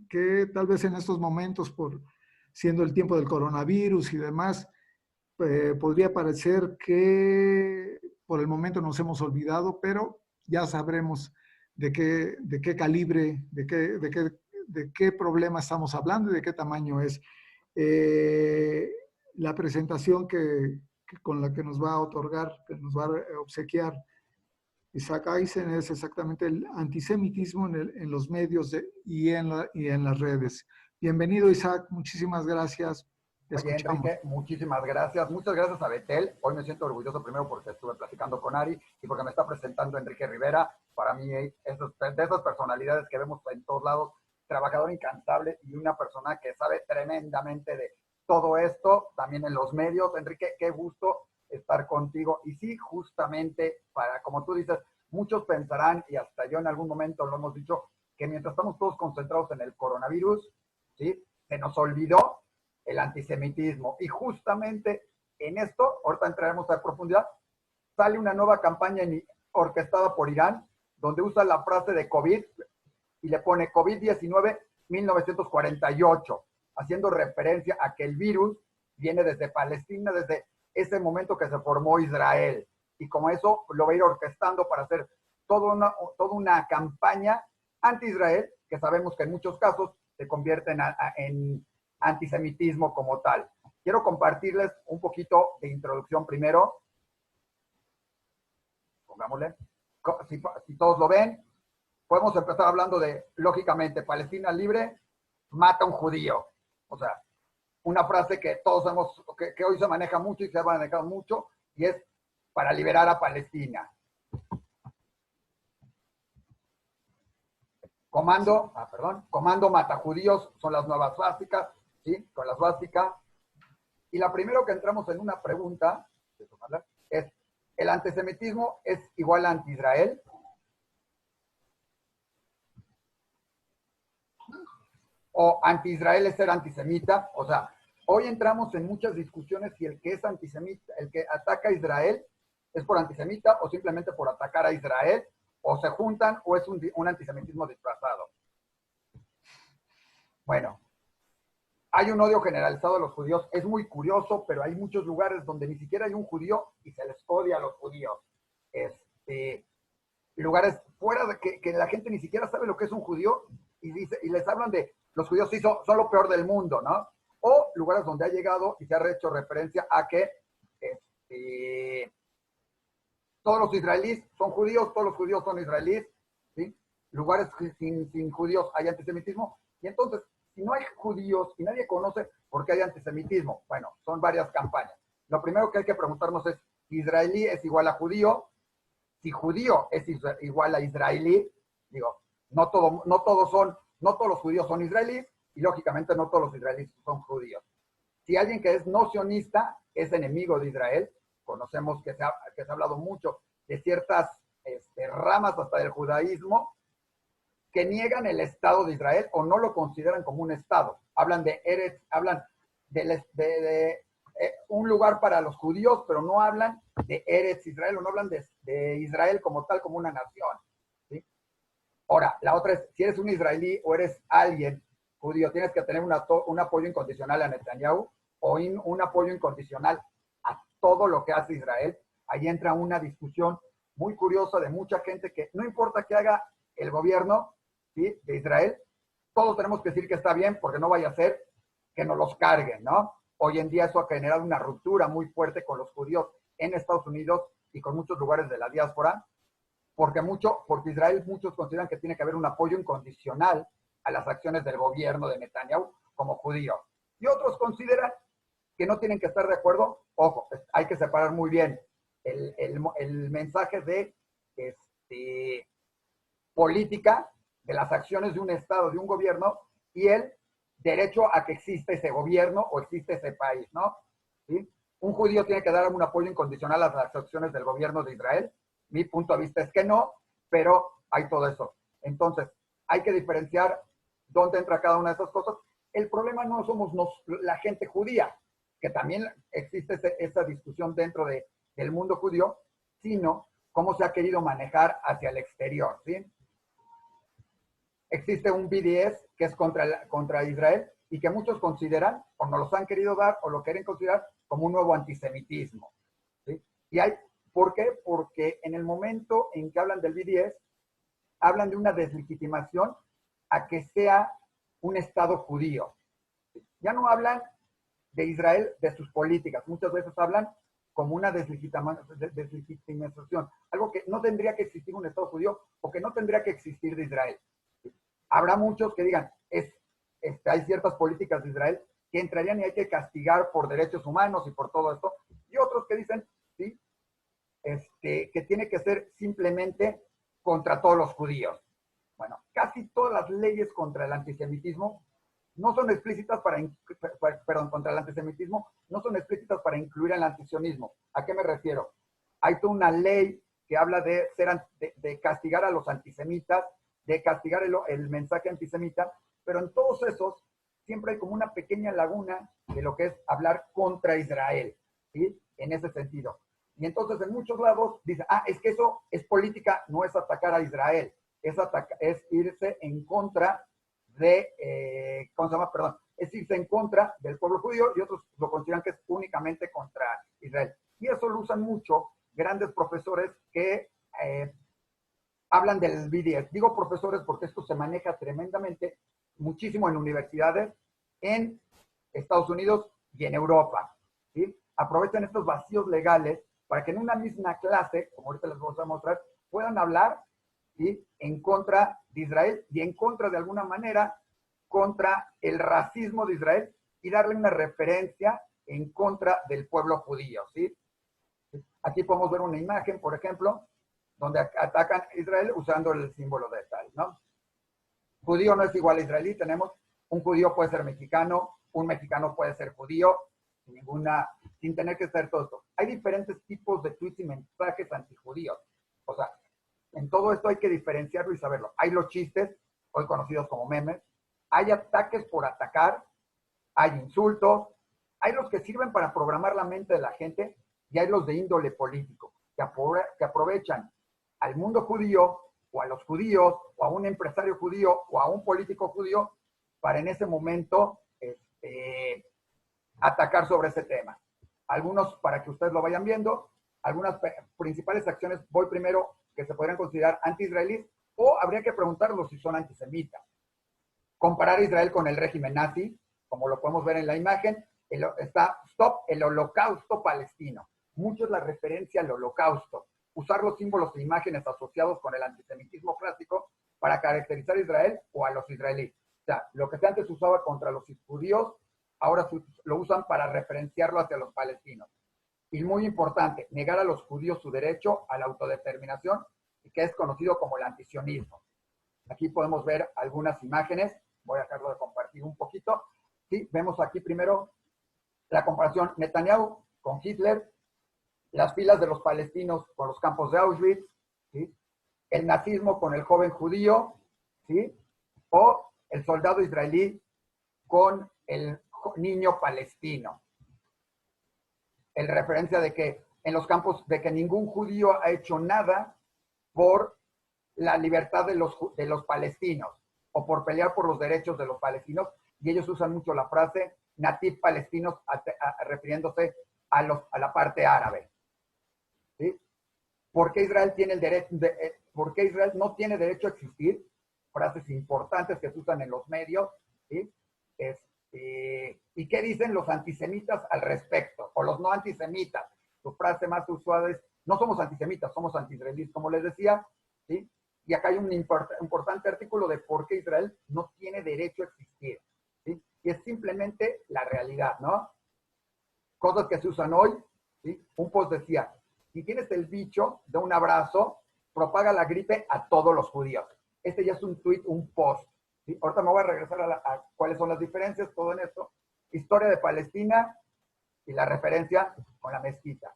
que tal vez en estos momentos, por siendo el tiempo del coronavirus y demás, podría parecer que por el momento nos hemos olvidado, pero ya sabremos de qué calibre, de qué problema estamos hablando y de qué tamaño es. Eh, la presentación con la que nos va a otorgar, que nos va a obsequiar Isaac Eisen es exactamente el antisemitismo en los medios y en las redes. Bienvenido, Isaac, muchísimas gracias. Te Oye, escuchamos. Enrique, muchísimas gracias. Muchas gracias a Betel. Hoy me siento orgulloso primero porque estuve platicando con Ari y porque me está presentando Enrique Rivera. Para mí, de esas personalidades que vemos en todos lados, trabajador incansable y una persona que sabe tremendamente de todo esto, también en los medios. Enrique, qué gusto estar contigo. Y sí, justamente, como tú dices, muchos pensarán, y hasta yo en algún momento lo hemos dicho, que mientras estamos todos concentrados en el coronavirus, ¿sí? Se nos olvidó el antisemitismo. Y justamente en esto, ahorita entraremos a profundidad, sale una nueva campaña orquestada por Irán, donde usa la frase de COVID y le pone COVID-19 1948, haciendo referencia a que el virus viene desde Palestina, desde ese momento que se formó Israel. Y como eso lo va a ir orquestando para hacer toda una campaña anti-Israel, que sabemos que en muchos casos se convierte en antisemitismo como tal. Quiero compartirles un poquito de introducción primero. Pongámosle. Si todos lo ven, podemos empezar hablando de, lógicamente, Palestina libre, mata a un judío. O sea, una frase que todos sabemos, que hoy se maneja mucho y se ha manejado mucho, y es para liberar a Palestina. Comando mata judíos, son las nuevas básicas, ¿sí? Con las básicas. Y la primero que entramos en una pregunta es, ¿el antisemitismo es igual a anti-Israel? ¿O anti-Israel es ser antisemita? O sea, hoy entramos en muchas discusiones si el que es antisemita, el que ataca a Israel, es por antisemita o simplemente por atacar a Israel, o se juntan o es un antisemitismo disfrazado. Bueno, hay un odio generalizado a los judíos. Es muy curioso, pero hay muchos lugares donde ni siquiera hay un judío y se les odia a los judíos. Lugares fuera de que la gente ni siquiera sabe lo que es un judío y les hablan de los judíos sí son lo peor del mundo, ¿no? O lugares donde ha llegado y se ha hecho referencia a que todos los israelíes son judíos, todos los judíos son israelíes, ¿sí? Lugares sin judíos hay antisemitismo. Y entonces, si no hay judíos y nadie conoce por qué hay antisemitismo, bueno, son varias campañas. Lo primero que hay que preguntarnos es, si israelí es igual a judío, si judío es igual a israelí, digo, no todos los judíos son israelíes y lógicamente no todos los israelíes son judíos. Si alguien que es no sionista es enemigo de Israel, conocemos que se ha hablado mucho de ciertas ramas hasta del judaísmo que niegan el Estado de Israel o no lo consideran como un Estado. Hablan de Eretz, hablan de un lugar para los judíos, pero no hablan de Eretz Israel o no hablan de Israel como tal, como una nación. ¿Sí? Ahora, la otra es, si eres un israelí o eres alguien judío, tienes que tener un apoyo incondicional a Netanyahu o un apoyo incondicional a todo lo que hace Israel. Ahí entra una discusión muy curiosa de mucha gente que no importa qué haga el gobierno, ¿sí?, de Israel, todos tenemos que decir que está bien porque no vaya a ser que nos los carguen, ¿no? Hoy en día eso ha generado una ruptura muy fuerte con los judíos en Estados Unidos y con muchos lugares de la diáspora, porque Israel muchos consideran que tiene que haber un apoyo incondicional a las acciones del gobierno de Netanyahu como judío. Y otros consideran que no tienen que estar de acuerdo. Ojo, hay que separar muy bien el mensaje de política, de las acciones de un Estado, de un gobierno, y el derecho a que exista ese gobierno o existe ese país, ¿no? ¿Sí? Un judío tiene que dar un apoyo incondicional a las acciones del gobierno de Israel. Mi punto de vista es que no, pero hay todo eso. Entonces, hay que diferenciar dónde entra cada una de esas cosas. El problema no somos la gente judía, que también existe esa discusión dentro del mundo judío, sino cómo se ha querido manejar hacia el exterior, ¿sí? existe un BDS que es contra Israel y que muchos consideran, o no los han querido dar, o lo quieren considerar como un nuevo antisemitismo. ¿Sí? Y hay, ¿por qué? Porque en el momento en que hablan del BDS, hablan de una deslegitimación a que sea un Estado judío. Ya no hablan de Israel, de sus políticas. Muchas veces hablan como una deslegitimación. Algo que no tendría que existir un Estado judío o que no tendría que existir de Israel. Habrá muchos que digan, hay ciertas políticas de Israel que entrarían y hay que castigar por derechos humanos y por todo esto. Y otros que dicen, ¿sí? Que tiene que ser simplemente contra todos los judíos. Bueno, casi todas las leyes contra el antisemitismo no son explícitas contra el antisemitismo, no son explícitas para incluir el antisionismo. ¿A qué me refiero? Hay toda una ley que habla de castigar a los antisemitas, de castigar el mensaje antisemita, pero en todos esos siempre hay como una pequeña laguna de lo que es hablar contra Israel, ¿sí? En ese sentido. Y entonces en muchos lados dicen, es que eso es política, no es atacar a Israel, es irse en contra de, ¿cómo se llama? Perdón, es irse en contra del pueblo judío y otros lo consideran que es únicamente contra Israel. Y eso lo usan mucho grandes profesores que hablan del BDS. Digo profesores porque esto se maneja tremendamente, muchísimo en universidades, en Estados Unidos y en Europa. ¿Sí? Aprovechan estos vacíos legales para que en una misma clase, como ahorita les voy a mostrar, puedan hablar, ¿sí? En contra de Israel y en contra de alguna manera contra el racismo de Israel y darle una referencia en contra del pueblo judío. ¿Sí? Aquí podemos ver una imagen, por ejemplo, donde atacan a Israel usando el símbolo de tal, ¿no? Judío no es igual a israelí, tenemos un judío puede ser mexicano, un mexicano puede ser judío, sin tener que ser todo esto. Hay diferentes tipos de tweets y mensajes antijudíos. O sea, en todo esto hay que diferenciarlo y saberlo. Hay los chistes, hoy conocidos como memes, hay ataques por atacar, hay insultos, hay los que sirven para programar la mente de la gente y hay los de índole político, que aprovechan al mundo judío o a los judíos o a un empresario judío o a un político judío para en ese momento atacar sobre ese tema. Algunos, para que ustedes lo vayan viendo, algunas principales acciones, voy primero, que se podrían considerar anti-israelíes o habría que preguntarlos si son antisemitas. Comparar a Israel con el régimen nazi, como lo podemos ver en la imagen, está Stop el Holocausto Palestino. Mucho es la referencia al Holocausto. Usar los símbolos e imágenes asociados con el antisemitismo clásico para caracterizar a Israel o a los israelíes. O sea, lo que antes usaba contra los judíos, ahora lo usan para referenciarlo hacia los palestinos. Y muy importante, negar a los judíos su derecho a la autodeterminación, que es conocido como el antisionismo. Aquí podemos ver algunas imágenes. Voy a dejarlo de compartir un poquito. ¿Sí? Vemos aquí primero la comparación Netanyahu con Hitler, las filas de los palestinos con los campos de Auschwitz, ¿sí? El nazismo con el joven judío, ¿sí? O el soldado israelí con el niño palestino. En referencia de que en los campos, de que ningún judío ha hecho nada por la libertad de los palestinos o por pelear por los derechos de los palestinos, y ellos usan mucho la frase nativ palestinos refiriéndose a la parte árabe. ¿Sí? ¿Por qué Israel tiene el derecho por qué Israel no tiene derecho a existir? Frases importantes que se usan en los medios, ¿sí? ¿Y qué dicen los antisemitas al respecto? O los no antisemitas. Su frase más usual es, no somos antisemitas, somos anti-israelíes, como les decía, ¿sí? Y acá hay un importante artículo de por qué Israel no tiene derecho a existir, ¿sí? Y es simplemente la realidad, ¿no? Cosas que se usan hoy, ¿sí? Un post decía, si tienes el bicho de un abrazo, propaga la gripe a todos los judíos. Este ya es un tweet, un post. ¿Sí? Ahorita me voy a regresar a cuáles son las diferencias, todo en esto. Historia de Palestina y la referencia con la mezquita.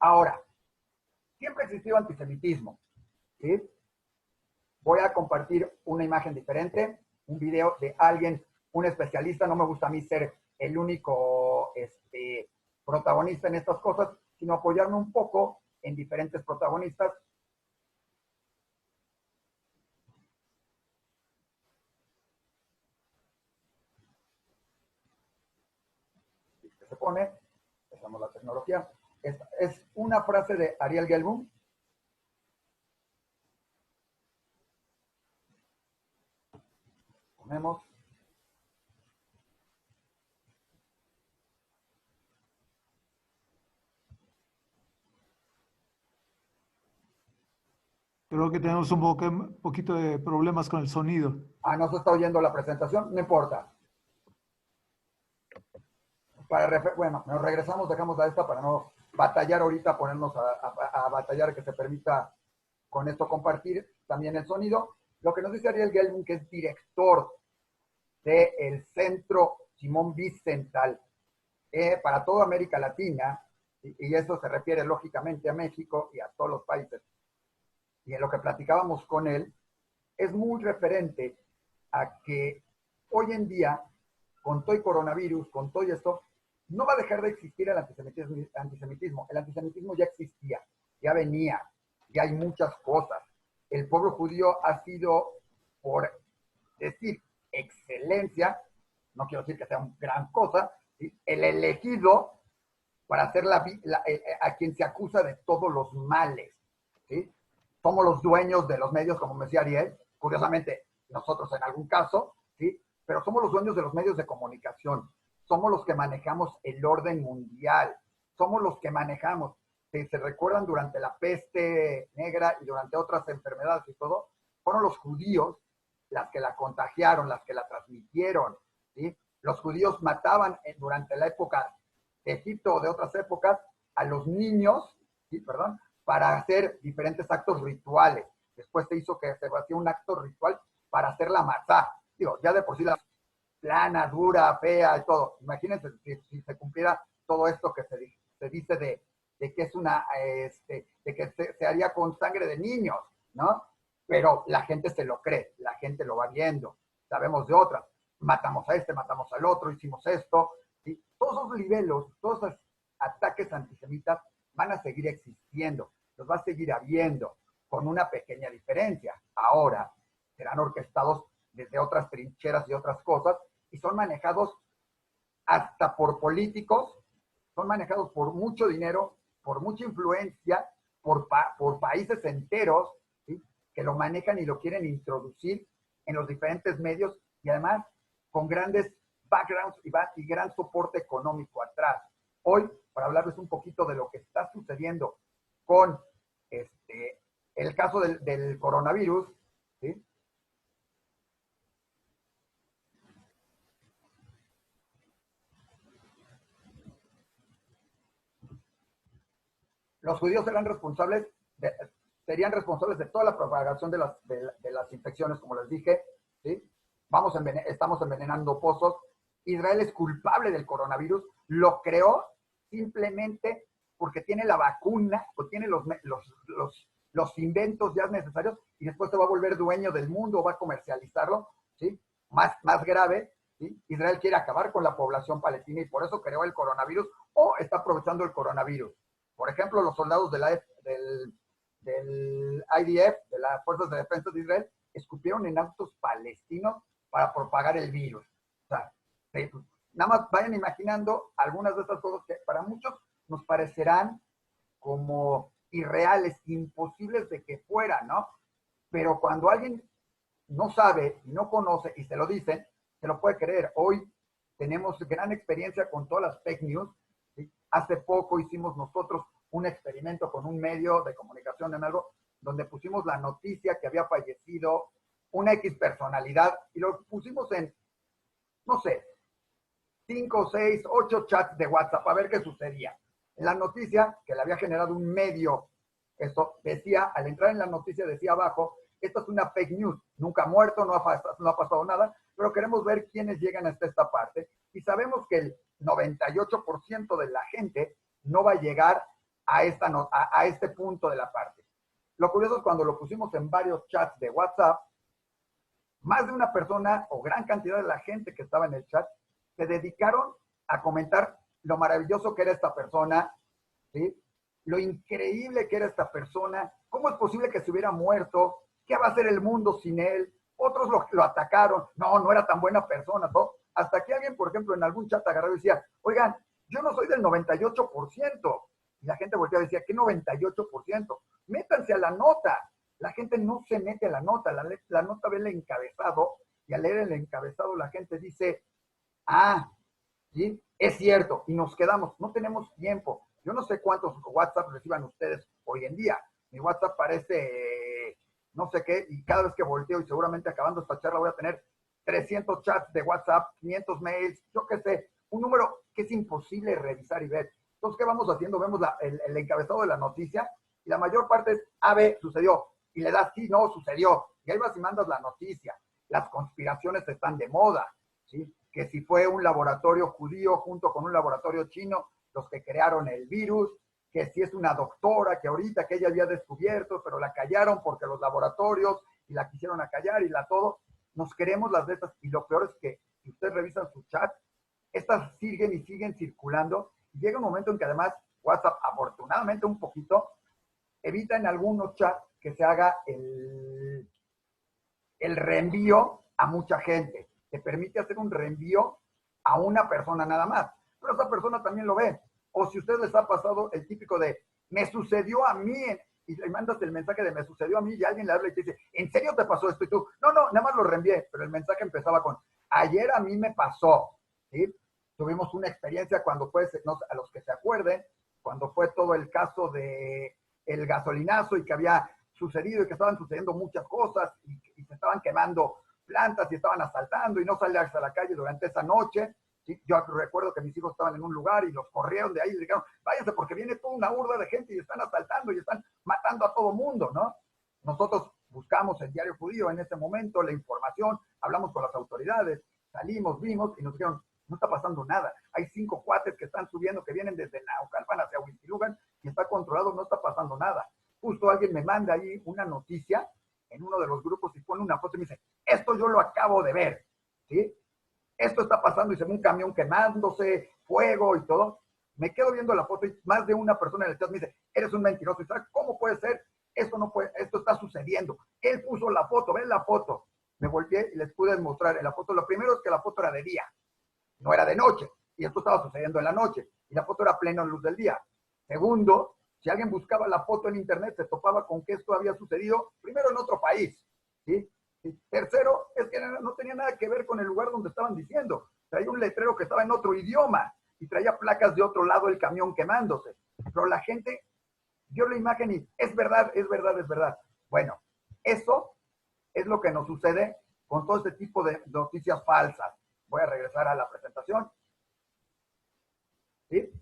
Ahora, siempre ha existido antisemitismo, ¿sí? Voy a compartir una imagen diferente, un video de alguien, un especialista. No me gusta a mí ser el único protagonista en estas cosas, sino apoyarme un poco en diferentes protagonistas. se pone, usamos la tecnología. Esta es una frase de Ariel Gelbum. Ponemos. Creo que tenemos poquito de problemas con el sonido. No se está oyendo la presentación, no importa. Bueno, nos regresamos, dejamos a esta para no batallar ahorita, ponernos a batallar, que se permita con esto compartir también el sonido. Lo que nos dice Ariel Gelbum, que es director del Centro Simón Wiesenthal para toda América Latina, y eso se refiere lógicamente a México y a todos los países. Y en lo que platicábamos con él, es muy referente a que hoy en día, con todo el coronavirus, con todo esto, no va a dejar de existir el antisemitismo. El antisemitismo ya existía, ya venía, ya hay muchas cosas. El pueblo judío ha sido, por decir excelencia, no quiero decir que sea una gran cosa, ¿sí?, el elegido para ser a quien se acusa de todos los males, ¿sí? Somos los dueños de los medios, como me decía Ariel, curiosamente, nosotros en algún caso, ¿sí? Pero somos los dueños de los medios de comunicación, somos los que manejamos el orden mundial, somos los que manejamos, si se recuerdan, durante la peste negra y durante otras enfermedades y todo, fueron los judíos las que la contagiaron, las que la transmitieron, ¿sí? Los judíos mataban durante la época de Egipto o de otras épocas a los niños, ¿sí? Perdón, para hacer diferentes actos rituales. Después se hizo que se hacía un acto ritual para hacer la matzá. Digo, ya de por sí la plana, dura, fea y todo. Imagínense si se cumpliera todo esto que se dice de que es de que se haría con sangre de niños, ¿no? Pero la gente se lo cree, la gente lo va viendo. Sabemos de otras. Matamos a este, matamos al otro, hicimos esto. ¿Sí? Todos esos libelos, todos esos ataques antisemitas van a seguir existiendo, los va a seguir habiendo, con una pequeña diferencia. Ahora serán orquestados desde otras trincheras y otras cosas, y son manejados hasta por políticos, son manejados por mucho dinero, por mucha influencia, por países enteros, ¿sí?, que lo manejan y lo quieren introducir en los diferentes medios, y además con grandes backgrounds y gran soporte económico atrás. Hoy, para hablarles un poquito de lo que está sucediendo con el caso del coronavirus, ¿sí? Los judíos serían responsables de toda la propagación de las infecciones, como les dije, ¿sí? Estamos envenenando pozos. Israel es culpable del coronavirus, lo creó simplemente porque tiene la vacuna o tiene los inventos ya necesarios, y después se va a volver dueño del mundo, va a comercializarlo, ¿sí? Más grave, ¿sí? Israel quiere acabar con la población palestina y por eso creó el coronavirus, o está aprovechando el coronavirus. Por ejemplo, los soldados del IDF, de las Fuerzas de Defensa de Israel, escupieron en autos palestinos para propagar el virus. O sea, nada más vayan imaginando algunas de estas cosas que para muchos nos parecerán como irreales, imposibles de que fueran, ¿no? Pero cuando alguien no sabe y no conoce y se lo dicen, se lo puede creer. Hoy tenemos gran experiencia con todas las fake news, ¿sí? Hace poco hicimos nosotros un experimento con un medio de comunicación en algo, donde pusimos la noticia que había fallecido una X personalidad y lo pusimos en, no sé, 5, 6, 8 chats de WhatsApp a ver qué sucedía. En la noticia, que le había generado un medio, esto decía, al entrar en la noticia decía abajo, esto es una fake news, nunca ha muerto, no ha pasado nada, pero queremos ver quiénes llegan hasta esta parte, y sabemos que el 98% de la gente no va a llegar a este punto de la parte. Lo curioso es cuando lo pusimos en varios chats de WhatsApp, más de una persona o gran cantidad de la gente que estaba en el chat se dedicaron a comentar lo maravilloso que era esta persona, ¿sí? Lo increíble que era esta persona, cómo es posible que se hubiera muerto, qué va a hacer el mundo sin él. Otros lo atacaron, no era tan buena persona, todo. Hasta que alguien, por ejemplo, en algún chat agarró y decía, oigan, yo no soy del 98%. Y la gente volteaba y decía, ¿qué 98%? Métanse a la nota. La gente no se mete a la nota. La nota ve el encabezado y al leer el encabezado la gente dice, ah, ¿sí? Es cierto. Y nos quedamos. No tenemos tiempo. Yo no sé cuántos WhatsApp reciban ustedes hoy en día. Mi WhatsApp parece no sé qué y cada vez que volteo y seguramente acabando esta charla voy a tener 300 chats de WhatsApp, 500 mails, yo qué sé, un número que es imposible revisar y ver. Entonces, ¿qué vamos haciendo? Vemos el encabezado de la noticia y la mayor parte es, sucedió. Y le das, sí, no, sucedió. Y ahí vas y mandas la noticia. Las conspiraciones están de moda, ¿sí? Que si fue un laboratorio judío junto con un laboratorio chino los que crearon el virus, que si es una doctora que ahorita que ella había descubierto, pero la callaron porque los laboratorios y la quisieron acallar y la todo. Nos queremos las de estas y lo peor es que si ustedes revisan su chat, estas siguen y siguen circulando y llega un momento en que además WhatsApp, afortunadamente un poquito, evita en algunos chats que se haga el reenvío a mucha gente. Te permite hacer un reenvío a una persona nada más, pero esa persona también lo ve. O si a ustedes les ha pasado el típico de, me sucedió a mí, y le mandas el mensaje de me sucedió a mí y alguien le habla y te dice, ¿en serio te pasó esto? Y tú, no, nada más lo reenvié, pero el mensaje empezaba con, ayer a mí me pasó, ¿sí? Tuvimos una experiencia cuando fue, no, a los que se acuerden, cuando fue todo el caso de el gasolinazo y que había sucedido y que estaban sucediendo muchas cosas y se estaban quemando plantas y estaban asaltando y no salías a la calle durante esa noche. ¿Sí? Yo recuerdo que mis hijos estaban en un lugar y los corrieron de ahí y dijeron, váyanse porque viene toda una horda de gente y están asaltando y están matando a todo mundo, ¿no? Nosotros buscamos el Diario Judío en ese momento, la información, hablamos con las autoridades, salimos, vimos y nos dijeron, no está pasando nada. Hay 5 cuates que están subiendo, que vienen desde Naucalpan hacia Huitzilucan y está controlado, no está pasando nada. Justo alguien me manda ahí una noticia en uno de los grupos y pone una foto y me dice, esto yo lo acabo de ver, ¿sí? Esto está pasando y se ve un camión quemándose, fuego y todo. Me quedo viendo la foto y más de una persona en el chat me dice, eres un mentiroso. Y ¿sabes cómo puede ser? Esto no puede, esto está sucediendo. Él puso la foto, ven la foto. Me volteé y les pude mostrar en la foto. Lo primero es que la foto era de día, no era de noche. Y esto estaba sucediendo en la noche. Y la foto era plena luz del día. Segundo, si alguien buscaba la foto en internet, se topaba con que esto había sucedido primero en otro país, ¿sí? Y tercero, es que no tenía nada que ver con el lugar donde estaban diciendo. Traía un letrero que estaba en otro idioma y traía placas de otro lado el camión quemándose. Pero la gente vio la imagen y es verdad, es verdad, es verdad. Bueno, eso es lo que nos sucede con todo este tipo de noticias falsas. Voy a regresar a la presentación. ¿Sí?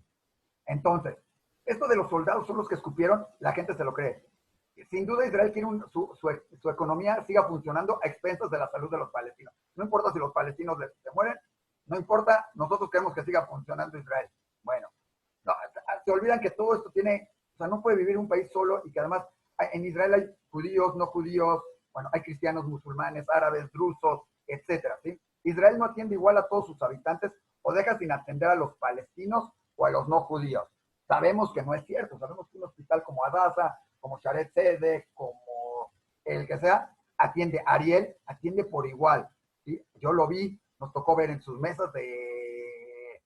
Entonces, esto de los soldados son los que escupieron, la gente se lo cree. Sin duda Israel quiere su economía siga funcionando a expensas de la salud de los palestinos. No importa si los palestinos se mueren, no importa, nosotros queremos que siga funcionando Israel. Bueno, no, se olvidan que todo esto tiene, o sea, no puede vivir un país solo y que además en Israel hay judíos, no judíos, bueno, hay cristianos, musulmanes, árabes, drusos, etcétera, ¿sí? Israel no atiende igual a todos sus habitantes o deja sin atender a los palestinos o a los no judíos. Sabemos que no es cierto, sabemos que un hospital como Hadassah, como Shaare Zedek, como el que sea, atiende. Ariel atiende por igual, ¿sí? Yo lo vi, nos tocó ver en sus mesas de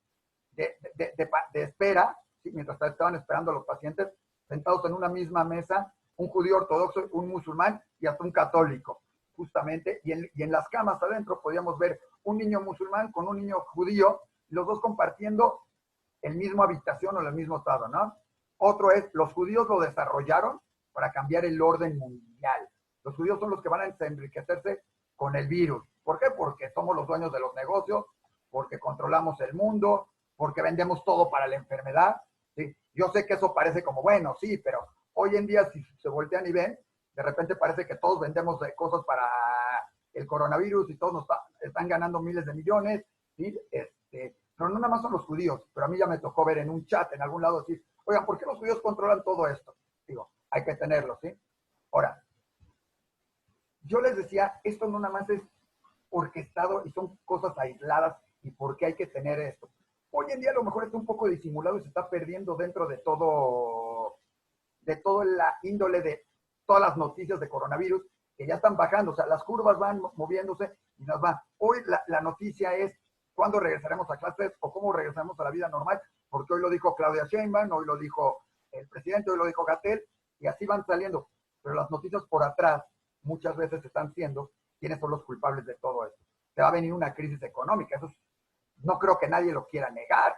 espera, ¿sí? Mientras estaban esperando a los pacientes, sentados en una misma mesa, un judío ortodoxo, un musulmán y hasta un católico, justamente, y en las camas adentro podíamos ver un niño musulmán con un niño judío, los dos compartiendo el mismo habitación o el mismo estado, ¿no? Otro es, los judíos lo desarrollaron para cambiar el orden mundial. Los judíos son los que van a enriquecerse con el virus. ¿Por qué? Porque somos los dueños de los negocios, porque controlamos el mundo, porque vendemos todo para la enfermedad. ¿Sí? Yo sé que eso parece como, bueno, sí, pero hoy en día si se voltean y ven, de repente parece que todos vendemos cosas para el coronavirus y todos nos están ganando miles de millones, ¿sí? Pero no nada más son los judíos, pero a mí ya me tocó ver en un chat, en algún lado, decir, oigan, ¿por qué los judíos controlan todo esto? Digo, hay que tenerlo, ¿sí? Ahora, yo les decía, esto no nada más es orquestado y son cosas aisladas y por qué hay que tener esto. Hoy en día a lo mejor está un poco disimulado y se está perdiendo dentro de toda la índole de todas las noticias de coronavirus que ya están bajando, o sea, las curvas van moviéndose y nos van. Hoy la noticia es cuándo regresaremos a clases o cómo regresaremos a la vida normal, porque hoy lo dijo Claudia Sheinbaum, hoy lo dijo el presidente, hoy lo dijo Gatell, y así van saliendo. Pero las noticias por atrás muchas veces están siendo quiénes son los culpables de todo esto. Se va a venir una crisis económica, eso no creo que nadie lo quiera negar.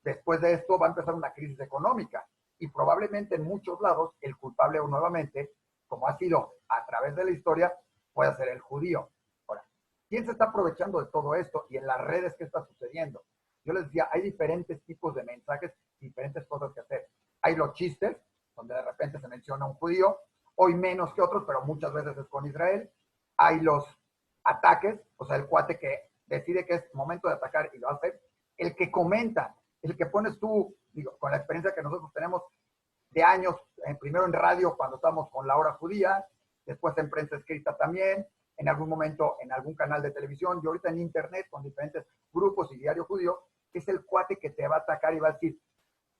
Después de esto va a empezar una crisis económica y probablemente en muchos lados el culpable nuevamente, como ha sido a través de la historia, puede ser el judío. Ahora, ¿quién se está aprovechando de todo esto y en las redes qué está sucediendo? Yo les decía, hay diferentes tipos de mensajes, diferentes cosas que hacer. Hay los chistes, donde de repente se menciona un judío, hoy menos que otros, pero muchas veces es con Israel. Hay los ataques, o sea, el cuate que decide que es momento de atacar y lo hace. El que comenta, el que pones tú, digo, con la experiencia que nosotros tenemos de años, primero en radio cuando estábamos con La Hora Judía, después en prensa escrita también, en algún momento en algún canal de televisión y ahorita en internet con diferentes grupos y diario judío, es el cuate que te va a atacar y va a decir,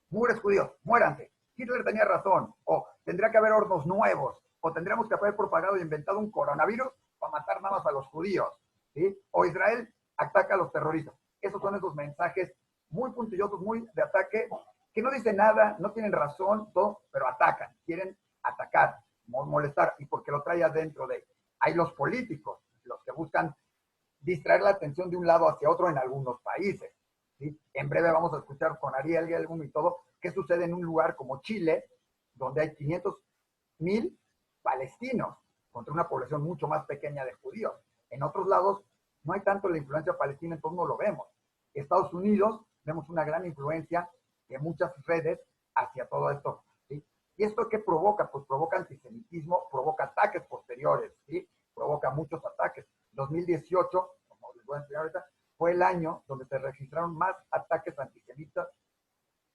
mueres judíos, muéranse. Hitler tenía razón, o tendría que haber hornos nuevos, o tendríamos que haber propagado e inventado un coronavirus para matar nada más a los judíos, ¿sí? O Israel ataca a los terroristas. Esos son esos mensajes muy puntillosos, muy de ataque, que no dicen nada, no tienen razón, todo, pero atacan, quieren atacar, molestar, y porque lo trae adentro de. Hay los políticos, los que buscan distraer la atención de un lado hacia otro en algunos países. ¿Sí? En breve vamos a escuchar con Ariel Gelgum y todo, qué sucede en un lugar como Chile, donde hay 500,000 palestinos contra una población mucho más pequeña de judíos. En otros lados no hay tanto la influencia palestina, entonces no lo vemos. Estados Unidos, vemos una gran influencia de muchas redes hacia todo esto. ¿Sí? ¿Y esto qué provoca? Pues provoca antisemitismo, provoca ataques posteriores, ¿sí? Provoca muchos ataques. 2018, como les voy a enseñar ahorita, fue el año donde se registraron más ataques antisemitas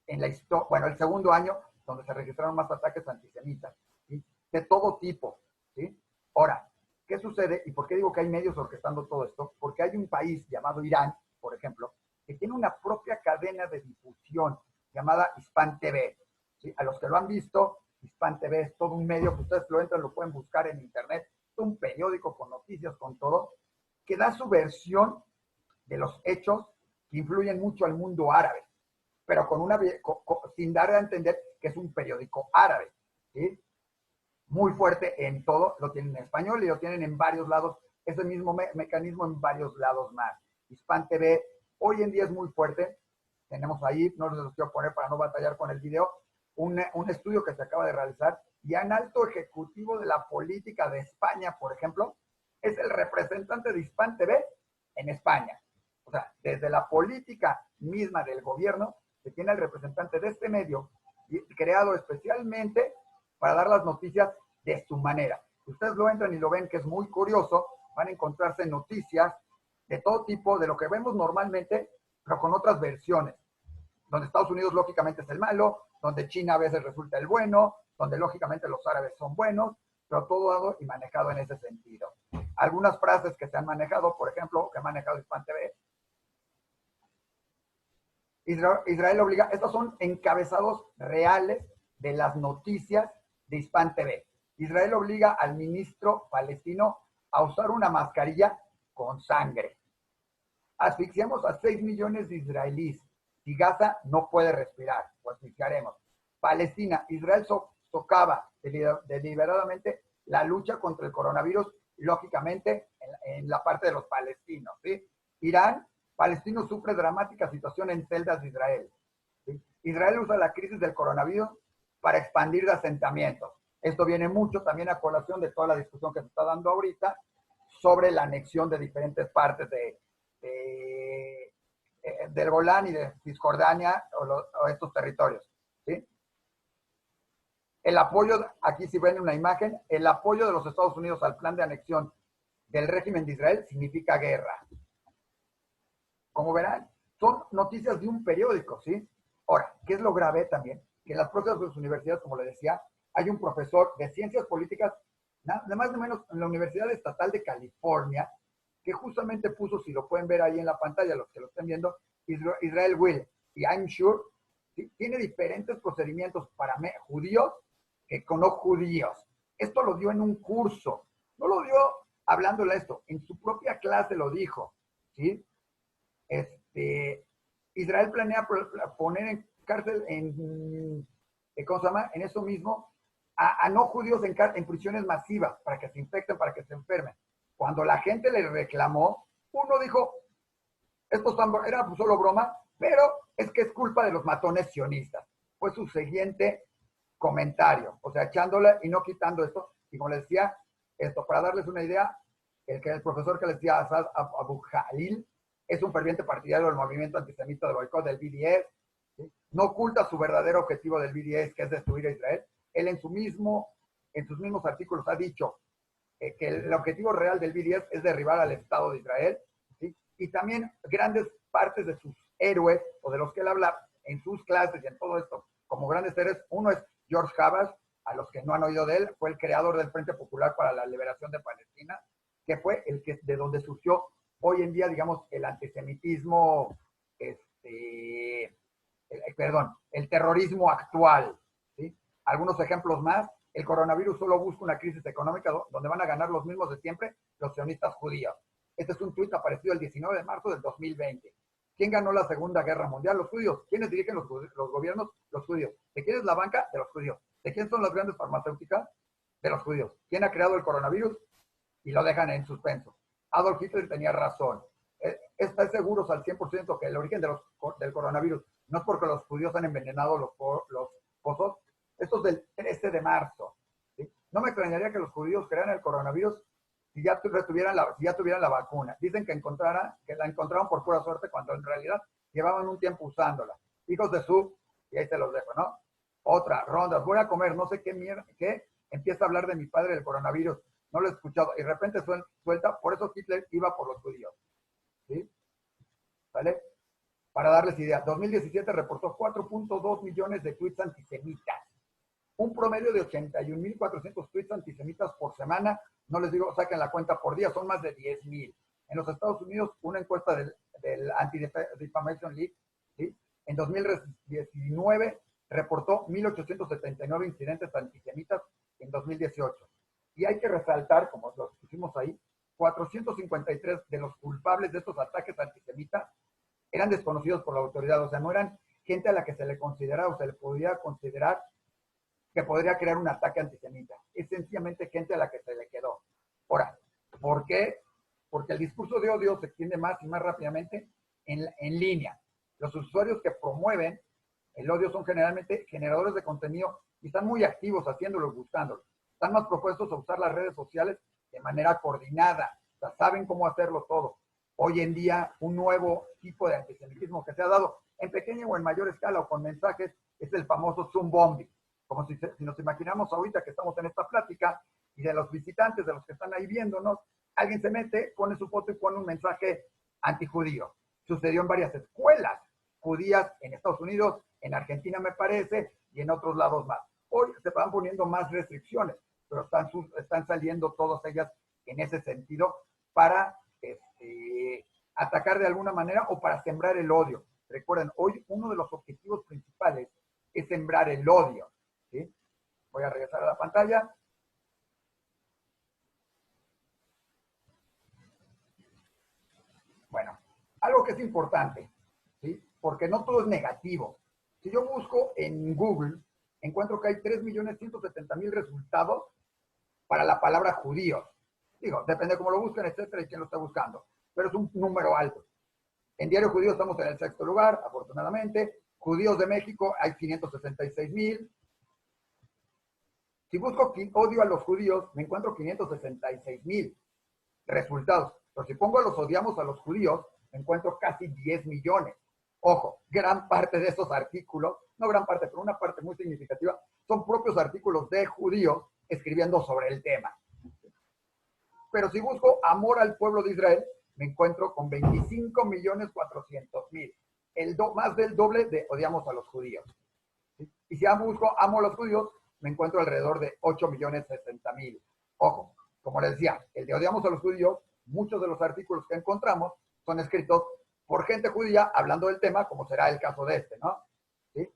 en la historia, bueno, el segundo año donde se registraron más ataques antisemitas, ¿sí? De todo tipo, ¿sí? Ahora, ¿qué sucede? ¿Y por qué digo que hay medios orquestando todo esto? Porque hay un país llamado Irán, por ejemplo, que tiene una propia cadena de difusión llamada Hispan TV. ¿Sí? A los que lo han visto, Hispan TV es todo un medio que ustedes lo entran, lo pueden buscar en internet, es un periódico con noticias, con todo, que da su versión de los hechos que influyen mucho al mundo árabe, pero sin dar a entender que es un periódico árabe. ¿Sí? Muy fuerte en todo, lo tienen en español y lo tienen en varios lados, ese mismo mecanismo en varios lados más. Hispan TV hoy en día es muy fuerte, tenemos ahí, no los quiero poner para no batallar con el video, un estudio que se acaba de realizar, ya en alto ejecutivo de la política de España, por ejemplo, es el representante de Hispan TV en España. O sea, desde la política misma del gobierno, se tiene el representante de este medio, creado especialmente para dar las noticias de su manera. Ustedes lo entran y lo ven que es muy curioso, van a encontrarse noticias de todo tipo, de lo que vemos normalmente, pero con otras versiones, donde Estados Unidos lógicamente es el malo, donde China a veces resulta el bueno, donde lógicamente los árabes son buenos, pero todo dado y manejado en ese sentido. Algunas frases que se han manejado, por ejemplo, que ha manejado Hispan TV, Israel obliga, estos son encabezados reales de las noticias de Hispan TV. Israel obliga al ministro palestino a usar una mascarilla con sangre. Asfixiamos a 6 millones de israelíes. Si Gaza no puede respirar, o asfixiaremos. Palestina, Israel socava deliberadamente la lucha contra el coronavirus, lógicamente en la parte de los palestinos. ¿Sí? Irán, palestino sufre dramática situación en celdas de Israel. ¿Sí? Israel usa la crisis del coronavirus para expandir de asentamientos. Esto viene mucho también a colación de toda la discusión que se está dando ahorita sobre la anexión de diferentes partes del Golán y de Cisjordania o estos territorios. ¿Sí? El apoyo, aquí si ven una imagen, el apoyo de los Estados Unidos al plan de anexión del régimen de Israel significa guerra. Como verán, son noticias de un periódico, ¿sí? Ahora, ¿qué es lo grave también? Que en las propias universidades, como le decía, hay un profesor de ciencias políticas, nada más o menos en la Universidad Estatal de California, que justamente puso, si lo pueden ver ahí en la pantalla, los que lo estén viendo, Israel Will y I'm Sure, ¿sí? Tiene diferentes procedimientos para judíos que con no judíos. Esto lo dio en un curso, no lo dio hablándole esto, en su propia clase lo dijo, ¿sí? Israel planea poner en cárcel, ¿cómo se llama? En eso mismo, a no judíos en prisiones masivas, para que se infecten, para que se enfermen. Cuando la gente le reclamó, uno dijo, esto era solo broma, pero es que es culpa de los matones sionistas. Fue su siguiente comentario, o sea, echándole y no quitando esto. Y como les decía, esto, para darles una idea, el profesor que les decía, Asad Abu Khalil, es un ferviente partidario del movimiento antisemita de boicot del BDS, ¿sí? No oculta su verdadero objetivo del BDS, que es destruir a Israel. Él en sus mismos artículos ha dicho que el objetivo real del BDS es derribar al Estado de Israel, ¿sí? Y también grandes partes de sus héroes, o de los que él habla en sus clases y en todo esto, como grandes héroes, uno es George Habash, a los que no han oído de él, fue el creador del Frente Popular para la Liberación de Palestina, que fue de donde surgió hoy en día, digamos, el antisemitismo, el terrorismo actual, ¿sí? Algunos ejemplos más: el coronavirus solo busca una crisis económica donde van a ganar los mismos de siempre, los sionistas judíos. Este es un tuit aparecido el 19 de marzo del 2020. ¿Quién ganó la Segunda Guerra Mundial? Los judíos. ¿Quiénes dirigen los gobiernos? Los judíos. ¿De quién es la banca? De los judíos. ¿De quién son las grandes farmacéuticas? De los judíos. ¿Quién ha creado el coronavirus? Y lo dejan en suspenso. Adolf Hitler tenía razón. ¿Estáis seguros al 100% que el origen del coronavirus no es porque los judíos han envenenado los pozos? Esto es del 13 de marzo. ¿Sí? No me extrañaría que los judíos crearan el coronavirus si ya tuvieran la vacuna. Dicen que la encontraron por pura suerte, cuando en realidad llevaban un tiempo usándola. Hijos de y ahí se los dejo, ¿no? Otra, rondas, voy a comer, no sé qué, empieza a hablar de mi padre del coronavirus. No lo he escuchado. Y de repente suelta, por eso Hitler iba por los judíos. ¿Sí? ¿Vale? Para darles idea, 2017 reportó 4.2 millones de tweets antisemitas. Un promedio de 81.400 tweets antisemitas por semana. No les digo, saquen la cuenta por día, son más de 10.000. En los Estados Unidos, una encuesta del Anti-Defamation League, ¿sí?, en 2019 reportó 1.879 incidentes antisemitas en 2018. Y hay que resaltar, como lo pusimos ahí, 453 de los culpables de estos ataques antisemitas eran desconocidos por la autoridad. O sea, no eran gente a la que se le consideraba o se le podía considerar que podría crear un ataque antisemita. Es sencillamente gente a la que se le quedó. Ahora, ¿por qué? Porque el discurso de odio se extiende más y más rápidamente en línea. Los usuarios que promueven el odio son generalmente generadores de contenido y están muy activos haciéndolo y buscándolo. Están más propuestos a usar las redes sociales de manera coordinada. O sea, saben cómo hacerlo todo. Hoy en día, un nuevo tipo de antisemitismo que se ha dado en pequeña o en mayor escala o con mensajes es el famoso Zoom bombing. Como si nos imaginamos ahorita que estamos en esta plática y de los visitantes, de los que están ahí viéndonos, alguien se mete, pone su foto y pone un mensaje antijudío. Sucedió en varias escuelas judías en Estados Unidos, en Argentina me parece, y en otros lados más. Hoy se van poniendo más restricciones, pero están saliendo todas ellas en ese sentido para atacar de alguna manera o para sembrar el odio. Recuerden, hoy uno de los objetivos principales es sembrar el odio. ¿Sí? Voy a regresar a la pantalla. Bueno, algo que es importante, ¿sí?, porque no todo es negativo. Si yo busco en Google, encuentro que hay 3.170.000 resultados para la palabra judíos. Digo, depende de cómo lo busquen, etcétera, y quién lo está buscando. Pero es un número alto. En Diario Judío estamos en el 6º lugar, afortunadamente. Judíos de México hay 566.000. Si busco odio a los judíos, me encuentro 566.000 resultados. Pero si pongo los odiamos a los judíos, me encuentro casi 10 millones. Ojo, gran parte de esos artículos, no gran parte, pero una parte muy significativa, son propios artículos de judíos escribiendo sobre el tema. Pero si busco amor al pueblo de Israel, me encuentro con 25.400.000. Más del doble de odiamos a los judíos. ¿Sí? Y si busco amo a los judíos, me encuentro alrededor de 8.060.000. Ojo, como les decía, el de odiamos a los judíos, muchos de los artículos que encontramos son escritos por gente judía hablando del tema, como será el caso de este, ¿no? ¿Sí?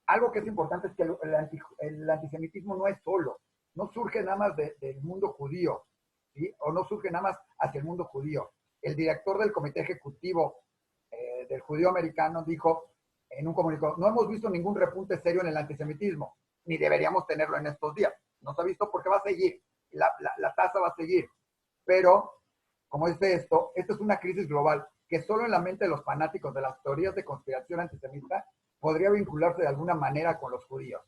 Algo que es importante es que el antisemitismo no es solo, no surge nada más del mundo judío, ¿sí?, o no surge nada más hacia el mundo judío. El director del comité ejecutivo del judío americano dijo en un comunicado, no hemos visto ningún repunte serio en el antisemitismo, ni deberíamos tenerlo en estos días. No se ha visto porque va a seguir, la tasa va a seguir. Pero, como dice esto es una crisis global que solo en la mente de los fanáticos de las teorías de conspiración antisemita podría vincularse de alguna manera con los judíos.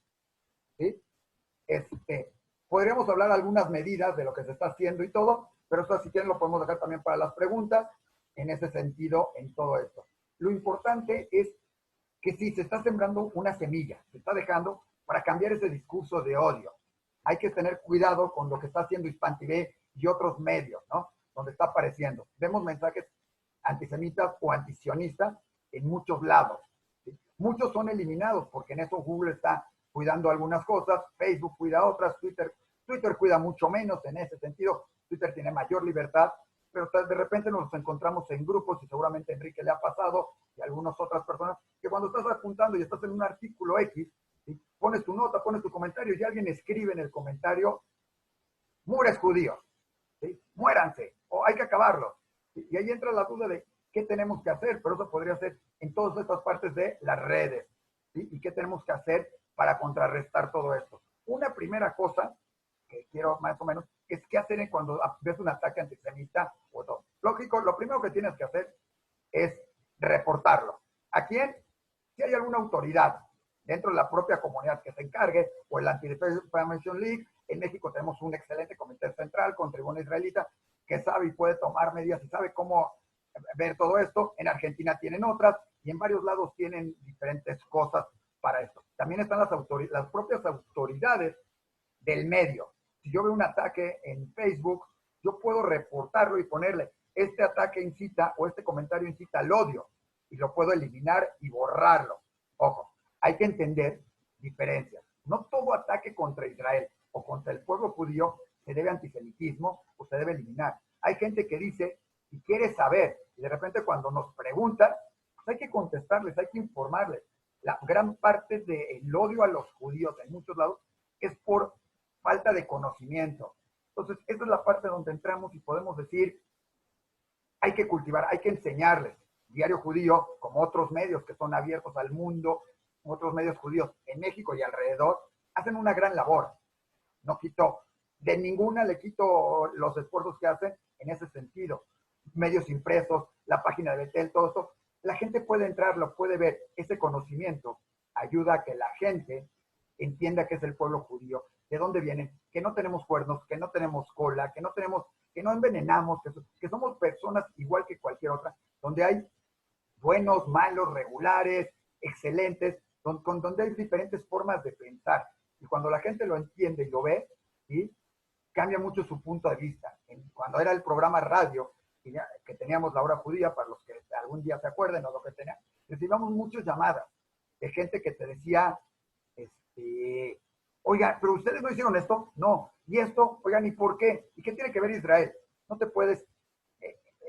¿Sí? Podríamos hablar de algunas medidas de lo que se está haciendo y todo, pero eso si quieren lo podemos dejar también para las preguntas, en ese sentido, en todo esto. Lo importante es que sí, se está sembrando una semilla, se está dejando para cambiar ese discurso de odio. Hay que tener cuidado con lo que está haciendo Hispan TV y otros medios, ¿no? Donde está apareciendo. Vemos mensajes antisemitas o antisionistas en muchos lados. ¿Sí? Muchos son eliminados porque en eso Google está cuidando algunas cosas, Facebook cuida otras, Twitter cuida mucho menos en ese sentido. Twitter tiene mayor libertad, pero de repente nos encontramos en grupos, y seguramente a Enrique le ha pasado, y a algunas otras personas, que cuando estás apuntando y estás en un artículo X, ¿sí? Pones tu nota, pones tu comentario, y alguien escribe en el comentario, mures judíos, ¿sí? Muéranse, o hay que acabarlos. ¿Sí? Y ahí entra la duda de qué tenemos que hacer, pero eso podría ser en todas estas partes de las redes, ¿sí? Y qué tenemos que hacer para contrarrestar todo esto. Una primera cosa que quiero más o menos es qué hacer cuando ves un ataque antisemita o todo. Lógico, lo primero que tienes que hacer es reportarlo. ¿A quién? Si hay alguna autoridad dentro de la propia comunidad que se encargue, o el Anti-Defamation League. En México tenemos un excelente comité central con tribuna israelita que sabe y puede tomar medidas y sabe cómo ver todo esto. En Argentina tienen otras y en varios lados tienen diferentes cosas para esto. También están las propias autoridades del medio. Si yo veo un ataque en Facebook, yo puedo reportarlo y ponerle, este ataque incita o este comentario incita al odio, y lo puedo eliminar y borrarlo. Ojo, hay que entender diferencias. No todo ataque contra Israel o contra el pueblo judío se debe a antisemitismo o se debe eliminar. Hay gente que dice y quiere saber, y de repente cuando nos preguntan, pues hay que contestarles, hay que informarles. La gran parte del odio a los judíos en muchos lados es por falta de conocimiento. Entonces, esa es la parte donde entramos y podemos decir, hay que cultivar, hay que enseñarles. Diario Judío, como otros medios que son abiertos al mundo, otros medios judíos en México y alrededor, hacen una gran labor. No quito, de ninguna le quito los esfuerzos que hacen en ese sentido. Medios impresos, la página de Betel, todo esto, la gente puede entrar, lo puede ver. Ese conocimiento ayuda a que la gente entienda que es el pueblo judío, de dónde vienen, que no tenemos cuernos, que no tenemos cola, que no envenenamos, que somos personas igual que cualquier otra, donde hay buenos, malos, regulares, excelentes, donde hay diferentes formas de pensar. Y cuando la gente lo entiende y lo ve, ¿sí? Cambia mucho su punto de vista. Cuando era el programa radio, que teníamos la hora judía, para los que algún día se acuerden o lo que tenían, recibíamos muchas llamadas de gente que te decía, oiga, pero ustedes no hicieron esto, no, y esto, oigan, ¿y por qué? ¿Y qué tiene que ver Israel? No te puedes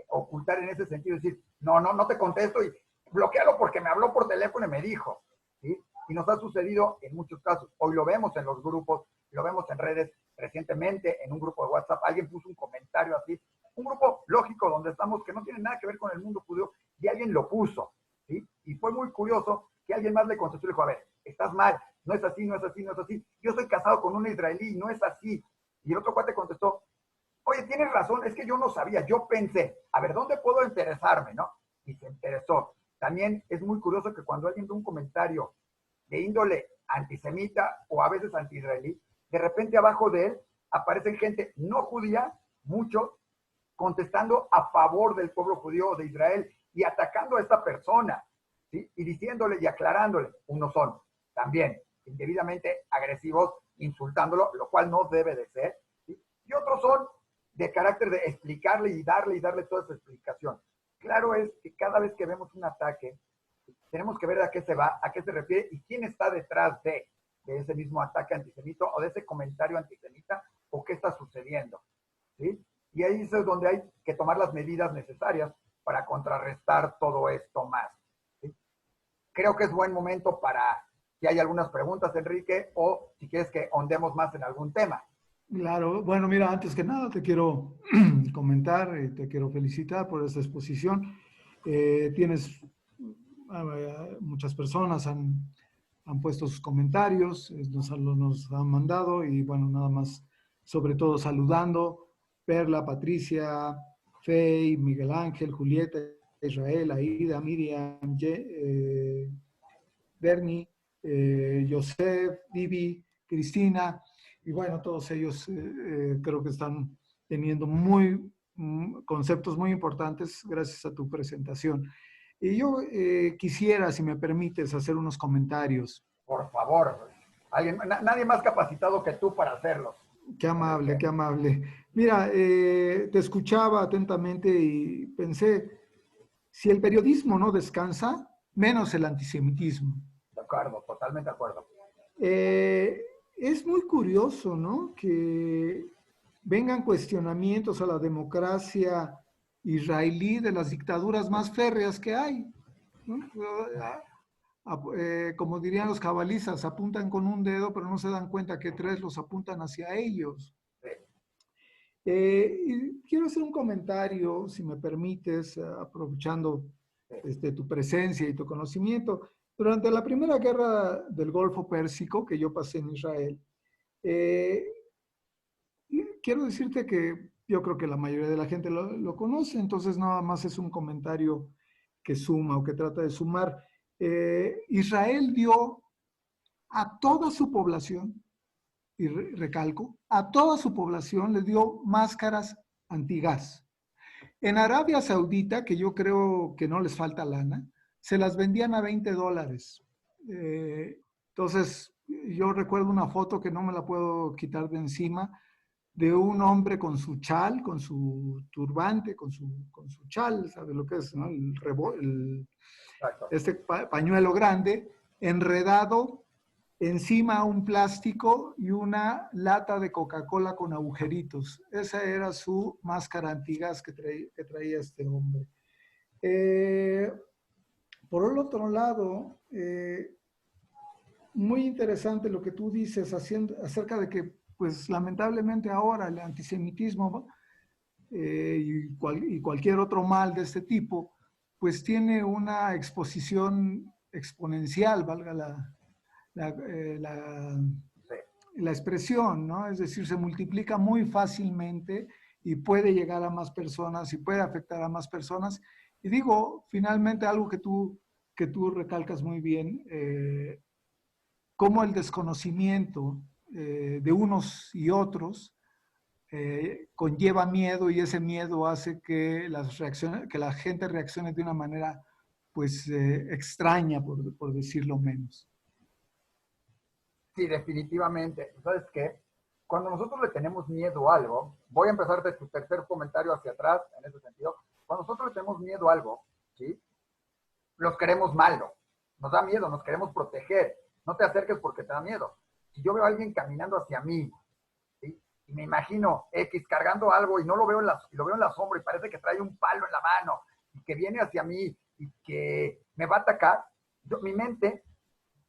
ocultar en ese sentido, decir, no te contesto y bloquealo porque me habló por teléfono y me dijo, ¿sí? Y nos ha sucedido en muchos casos. Hoy lo vemos en los grupos, lo vemos en redes, recientemente en un grupo de WhatsApp, alguien puso un comentario así, un grupo lógico donde estamos que no tiene nada que ver con el mundo judío, y alguien lo puso, ¿sí? Y fue muy curioso que alguien más le contestó y dijo, a ver, estás mal, no es así, no es así, no es así. Yo soy casado con una israelí, no es así. Y el otro cuate contestó, oye, tienes razón, es que yo no sabía, yo pensé, a ver, ¿dónde puedo interesarme, no? Y se interesó. También es muy curioso que cuando alguien da un comentario de índole antisemita o a veces anti-israelí, de repente abajo de él aparecen gente no judía, muchos, contestando a favor del pueblo judío de Israel y atacando a esta persona, ¿sí? Y diciéndole y aclarándole, unos son también indebidamente agresivos, insultándolo, lo cual no debe de ser, ¿sí? Y otros son de carácter de explicarle y darle toda esa explicación. Claro es que cada vez que vemos un ataque, tenemos que ver a qué se va, a qué se refiere y quién está detrás de ese mismo ataque antisemita o de ese comentario antisemita o qué está sucediendo, ¿sí? Y ahí es donde hay que tomar las medidas necesarias para contrarrestar todo esto más, ¿sí? Creo que es buen momento para, si hay algunas preguntas, Enrique, o si quieres que ahondemos más en algún tema. Claro, bueno, mira, antes que nada te quiero comentar, te quiero felicitar por esta exposición. Tienes muchas personas han puesto sus comentarios, nos han mandado y bueno, nada más, sobre todo saludando, Perla, Patricia, Fey, Miguel Ángel, Julieta, Israel, Aida, Miriam, Bernie, Joseph, Vivi, Cristina, y bueno, todos ellos creo que están teniendo conceptos muy importantes gracias a tu presentación. Y yo quisiera, si me permites, hacer unos comentarios. Por favor, nadie más capacitado que tú para hacerlos. Qué amable, qué amable. Mira, te escuchaba atentamente y pensé, si el periodismo no descansa, menos el antisemitismo. De acuerdo, totalmente de acuerdo. Es muy curioso, ¿no? Que vengan cuestionamientos a la democracia israelí de las dictaduras más férreas que hay, ¿no? Como dirían los cabalistas, apuntan con un dedo, pero no se dan cuenta que tres los apuntan hacia ellos. Y quiero hacer un comentario, si me permites, aprovechando tu presencia y tu conocimiento. Durante la primera guerra del Golfo Pérsico, que yo pasé en Israel, quiero decirte que yo creo que la mayoría de la gente lo conoce, entonces nada más es un comentario que suma o que trata de sumar. Israel dio a toda su población, y recalco, a toda su población le dio máscaras antigas. En Arabia Saudita, que yo creo que no les falta lana, se las vendían a $20. Entonces, yo recuerdo una foto que no me la puedo quitar de encima, de un hombre con su chal, con su turbante, con su chal, ¿sabe lo que es? ¿No? Este pañuelo grande, enredado encima un plástico y una lata de Coca-Cola con agujeritos. Esa era su máscara antigas que traía este hombre. Por el otro lado, muy interesante lo que tú dices acerca de que, pues lamentablemente ahora el antisemitismo y cualquier otro mal de este tipo, pues tiene una exposición exponencial, valga la expresión, ¿no? Es decir, se multiplica muy fácilmente y puede llegar a más personas y puede afectar a más personas. Y digo, finalmente, algo que tú recalcas muy bien, cómo el desconocimiento de unos y otros conlleva miedo y ese miedo hace que la gente reaccione de una manera pues extraña, por decirlo menos. Sí, definitivamente. ¿Sabes qué? Cuando nosotros le tenemos miedo a algo, voy a empezar de tu tercer comentario hacia atrás, en ese sentido. Cuando nosotros le tenemos miedo a algo, ¿sí? Los queremos malo. Nos da miedo, nos queremos proteger. No te acerques porque te da miedo. Si yo veo a alguien caminando hacia mí, ¿sí? Y me imagino X cargando algo y no lo veo y lo veo en la sombra y parece que trae un palo en la mano y que viene hacia mí y que me va a atacar, mi mente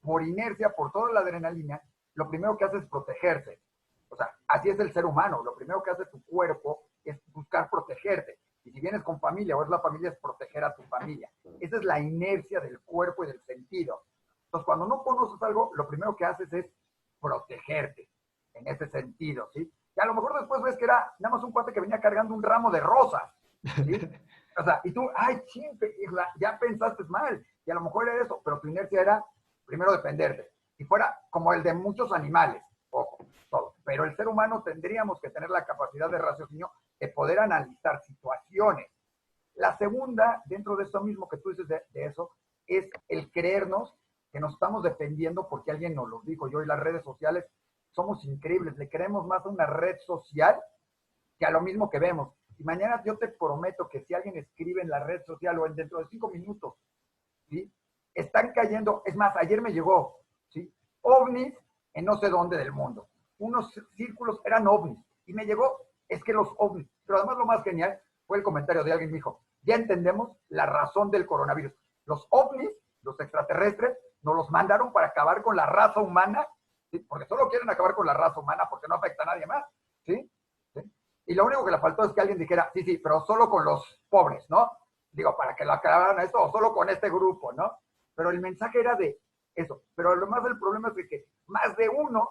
por inercia, por toda la adrenalina, lo primero que hace es protegerse. O sea, así es el ser humano. Lo primero que hace tu cuerpo es buscar protegerte. Y si vienes con familia o es la familia, es proteger a tu familia. Esa es la inercia del cuerpo y del sentido. Entonces, cuando no conoces algo, lo primero que haces es protegerte en ese sentido, ¿sí? Y a lo mejor después ves que era nada más un cuate que venía cargando un ramo de rosas, ¿sí? O sea, y tú, ay, ching, ya pensaste mal. Y a lo mejor era eso, pero tu inercia era primero defenderte. Si fuera como el de muchos animales, ojo, todo. Pero el ser humano tendríamos que tener la capacidad de raciocinio de poder analizar situaciones. La segunda, dentro de eso mismo que tú dices de eso, es el creernos que nos estamos defendiendo porque alguien nos lo dijo. Yo y las redes sociales somos increíbles. Le creemos más a una red social que a lo mismo que vemos. Y mañana yo te prometo que si alguien escribe en la red social o dentro de 5 minutos, ¿sí? Están cayendo, es más, ayer me llegó, ¿sí? OVNIs en no sé dónde del mundo. Unos círculos eran OVNIs. Y me llegó, es que los OVNIs. Pero además lo más genial fue el comentario de alguien que dijo, ya entendemos la razón del coronavirus. Los OVNIs, los extraterrestres, nos los mandaron para acabar con la raza humana, ¿sí? Porque solo quieren acabar con la raza humana porque no afecta a nadie más, ¿sí? ¿Sí? Y lo único que le faltó es que alguien dijera, sí, pero solo con los pobres, ¿no? Digo, para que lo aclararan a esto, o solo con este grupo, ¿no? pero el mensaje era de eso. Pero lo más del problema es de que más de uno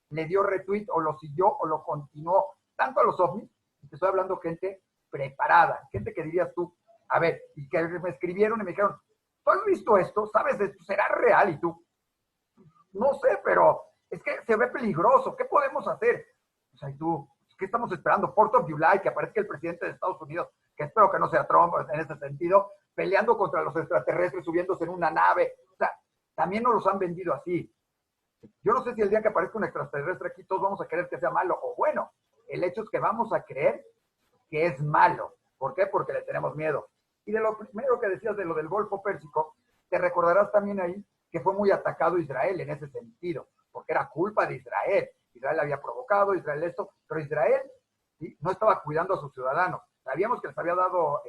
le dio retweet o lo siguió o lo continuó, tanto a los ovnis, y te estoy hablando gente preparada, gente que dirías tú, a ver, y que me escribieron y me dijeron, ¿tú has visto esto? ¿Sabes esto? ¿Será real? Y tú, no sé, pero es que se ve peligroso, ¿qué podemos hacer? O sea, y tú, ¿qué estamos esperando? 4th of July, que aparezca el presidente de Estados Unidos, que espero que no sea Trump en ese sentido, peleando contra los extraterrestres, subiéndose en una nave. O sea, también nos los han vendido así. Yo no sé si el día que aparezca un extraterrestre aquí todos vamos a creer que sea malo o bueno. El hecho es que vamos a creer que es malo. ¿Por qué? Porque le tenemos miedo. Y de lo primero que decías de lo del Golfo Pérsico, te recordarás también ahí que fue muy atacado Israel en ese sentido, porque era culpa de Israel. Israel había provocado, Israel esto, pero Israel, ¿sí?, no estaba cuidando a sus ciudadanos. Sabíamos que les había dado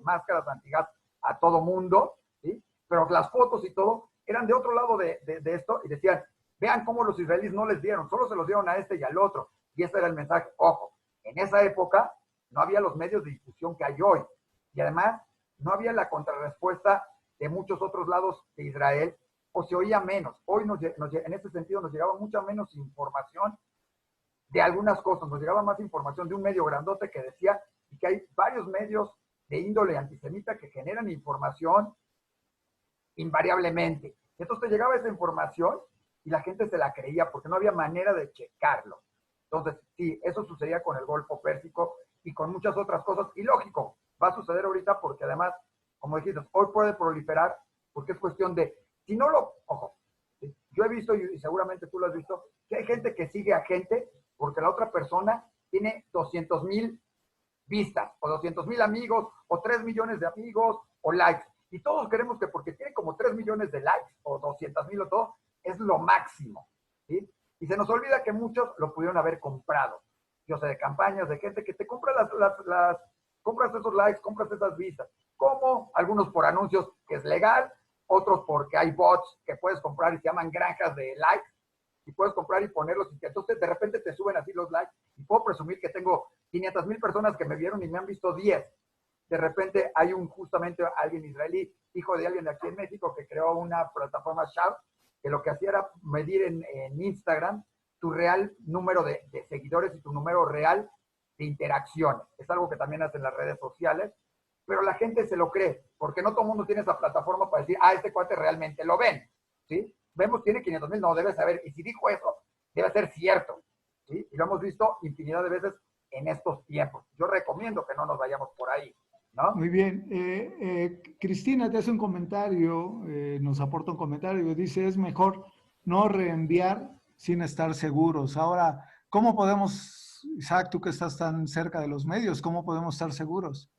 máscaras antigas a todo mundo, ¿sí?, pero las fotos y todo eran de otro lado de esto y decían, vean cómo los israelíes no les dieron, solo se los dieron a este y al otro. Y ese era el mensaje. Ojo, en esa época no había los medios de difusión que hay hoy. Y además, no había la contrarrespuesta de muchos otros lados de Israel, o se oía menos. Hoy en ese sentido nos llegaba mucha menos información de algunas cosas. Nos llegaba más información de un medio grandote que decía, y que hay varios medios de índole antisemita que generan información invariablemente. Entonces te llegaba esa información y la gente se la creía porque no había manera de checarlo. Entonces, sí, eso sucedía con el Golfo Pérsico y con muchas otras cosas. Y lógico, va a suceder ahorita porque además, como dijiste, hoy puede proliferar porque es cuestión de, si no lo, ojo, yo he visto y seguramente tú lo has visto, que hay gente que sigue a gente porque la otra persona tiene 200,000 vistas o 200,000 amigos o 3 millones de amigos o likes. Y todos queremos que porque tiene como 3 millones de likes o 200,000 o todo, es lo máximo, ¿sí? Y se nos olvida que muchos lo pudieron haber comprado. Yo sé de campañas de gente que te compra compras esos likes, compras esas vistas. Como algunos por anuncios, que es legal, otros porque hay bots que puedes comprar y se llaman granjas de likes, y puedes comprar y ponerlos, y que entonces de repente te suben así los likes, y puedo presumir que tengo 500,000 personas que me vieron y me han visto 10. De repente hay justamente alguien israelí, hijo de alguien de aquí en México, que creó una plataforma Shout, que lo que hacía era medir en Instagram tu real número de seguidores y tu número real de interacciones. Es algo que también hacen las redes sociales, pero la gente se lo cree, porque no todo el mundo tiene esa plataforma para decir, este cuate realmente lo ven, ¿sí? Vemos, tiene 500,000, no, debe saber, y si dijo eso, debe ser cierto, ¿sí? Y lo hemos visto infinidad de veces en estos tiempos. Yo recomiendo que no nos vayamos por ahí, ¿no? Muy bien. Cristina te hace un comentario, nos aporta un comentario, dice, es mejor no reenviar sin estar seguros. Ahora, ¿cómo podemos, Isaac, tú que estás tan cerca de los medios, cómo podemos estar seguros?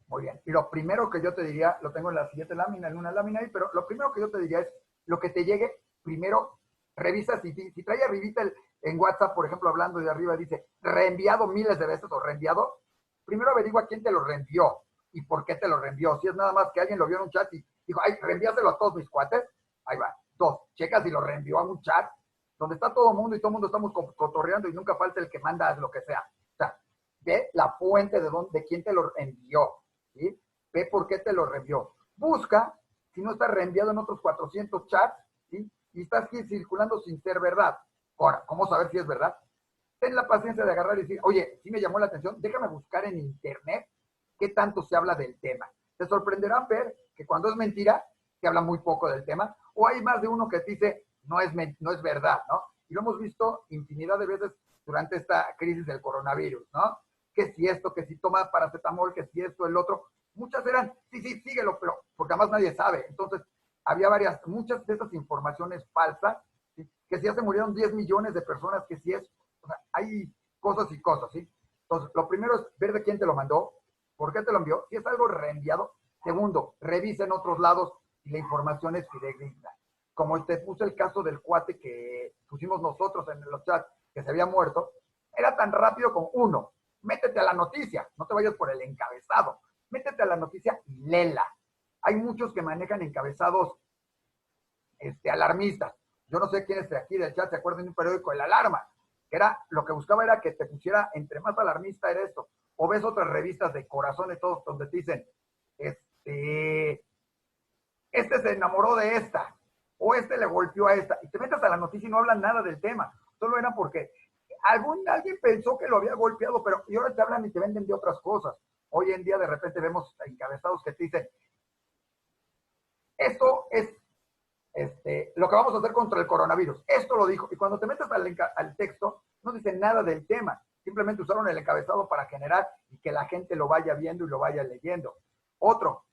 Muy bien. Y lo primero que yo te diría, lo tengo en la siguiente lámina, en una lámina ahí, pero lo primero que yo te diría es, lo que te llegue, primero revisa si trae arribita en WhatsApp, por ejemplo, hablando de arriba, dice, reenviado miles de veces o reenviado, primero averigua quién te lo reenvió y por qué te lo reenvió. Si es nada más que alguien lo vio en un chat y dijo, ay, reenvíaselo a todos mis cuates, ahí va. 2, checa si lo reenvió a un chat donde está todo el mundo y todo el mundo estamos cotorreando y nunca falta el que manda lo que sea. O sea, ve la fuente de quién te lo envió, ¿sí? Ve por qué te lo reenvió. Busca si no está reenviado en otros 400 chats, ¿sí? Y está aquí circulando sin ser verdad. Ahora, ¿cómo saber si es verdad? Ten la paciencia de agarrar y decir, oye, sí me llamó la atención, déjame buscar en internet qué tanto se habla del tema. Te sorprenderá ver que cuando es mentira, se habla muy poco del tema, o hay más de uno que te dice, no es verdad, ¿no? Y lo hemos visto infinidad de veces durante esta crisis del coronavirus, ¿no? Que si esto, que si toma paracetamol, que si esto, el otro. Muchas eran, sí, síguelo, pero porque además nadie sabe. Entonces, había muchas de esas informaciones falsas, ¿sí? Que si ya se murieron 10 millones de personas, que si es, o sea, hay cosas y cosas, ¿sí? Entonces, lo primero es ver de quién te lo mandó, por qué te lo envió, si es algo reenviado. Segundo, revisa en otros lados si la información es fidedigna. Como te puse el caso del cuate que pusimos nosotros en los chats, que se había muerto, era tan rápido como uno, métete a la noticia, no te vayas por el encabezado, métete a la noticia y léela. Hay muchos que manejan encabezados alarmistas. Yo no sé quiénes de aquí del chat se acuerdan de un periódico, El Alarma, que era, lo que buscaba era que te pusiera, entre más alarmista era esto. O ves otras revistas de corazón y todo, donde te dicen, el este se enamoró de esta, o este le golpeó a esta, y te metes a la noticia y no hablan nada del tema, solo era porque alguien pensó que lo había golpeado, pero y ahora te hablan y te venden de otras cosas. Hoy en día de repente vemos encabezados que te dicen, esto es lo que vamos a hacer contra el coronavirus. Esto lo dijo. Y cuando te metes al texto, no dice nada del tema. Simplemente usaron el encabezado para generar y que la gente lo vaya viendo y lo vaya leyendo. Otro,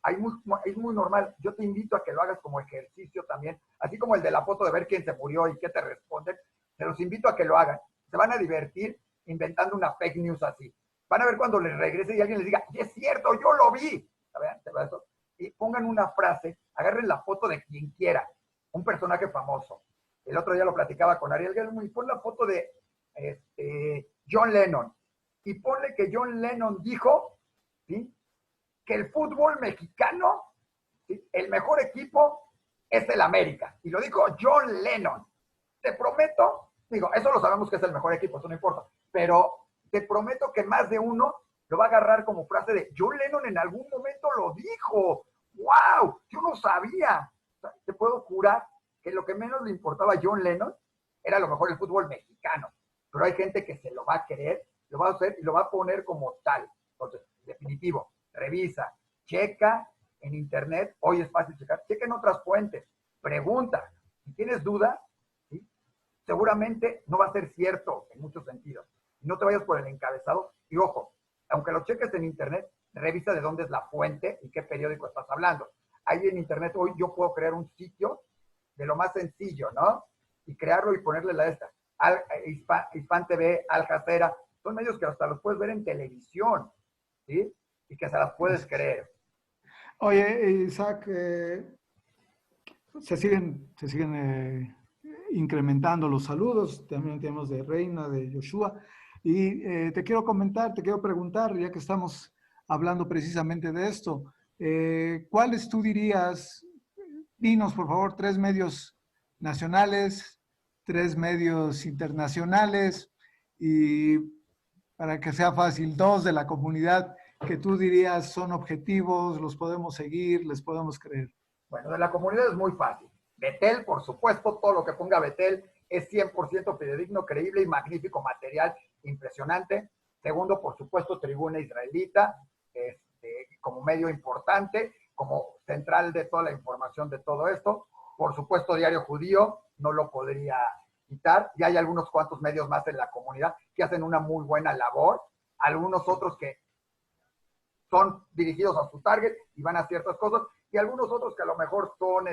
es muy normal. Yo te invito a que lo hagas como ejercicio también, así como el de la foto de ver quién se murió y qué te responden. Te los invito a que lo hagan. Se van a divertir inventando una fake news así. Van a ver cuando les regrese y alguien les diga, es cierto, yo lo vi. Y pongan una frase, agarren la foto de quien quiera, un personaje famoso. El otro día lo platicaba con Ariel Guillermo y pon la foto de John Lennon. Y ponle que John Lennon dijo, ¿sí?, que el fútbol mexicano, ¿sí?, el mejor equipo es el América. Y lo dijo John Lennon. Te prometo, digo, eso lo sabemos que es el mejor equipo, eso no importa, pero te prometo que más de uno lo va a agarrar como frase de John Lennon en algún momento lo dijo. ¡Wow! Yo no sabía. Te puedo jurar que lo que menos le importaba a John Lennon era a lo mejor el fútbol mexicano. Pero hay gente que se lo va a querer, lo va a hacer y lo va a poner como tal. Entonces, definitivo, revisa, checa en internet, hoy es fácil checar, checa en otras fuentes, pregunta. Si tienes duda, ¿sí?, seguramente no va a ser cierto en muchos sentidos. No te vayas por el encabezado y ojo, aunque lo cheques en internet, revisa de dónde es la fuente y qué periódico estás hablando. Ahí en internet hoy yo puedo crear un sitio de lo más sencillo, ¿no? Y crearlo y ponerle la esta. Hispan TV, Al Jazeera, son medios que hasta los puedes ver en televisión, ¿sí? Y que se las puedes creer. Oye, Isaac, se siguen incrementando los saludos. También tenemos de Reina, de Joshua. Y te quiero comentar, te quiero preguntar, ya que estamos hablando precisamente de esto, ¿cuáles tú dirías? Dinos, por favor, 3 medios nacionales, 3 medios internacionales y para que sea fácil, 2 de la comunidad que tú dirías son objetivos, los podemos seguir, les podemos creer. Bueno, de la comunidad es muy fácil. Betel, por supuesto, todo lo que ponga Betel es 100% fidedigno, creíble y magnífico material, impresionante. Segundo, por supuesto, Tribuna Israelita, como medio importante, como central de toda la información de todo esto. Por supuesto, Diario Judío, no lo podría quitar. Y hay algunos cuantos medios más en la comunidad que hacen una muy buena labor. Algunos otros que son dirigidos a su target y van a ciertas cosas, y algunos otros que a lo mejor son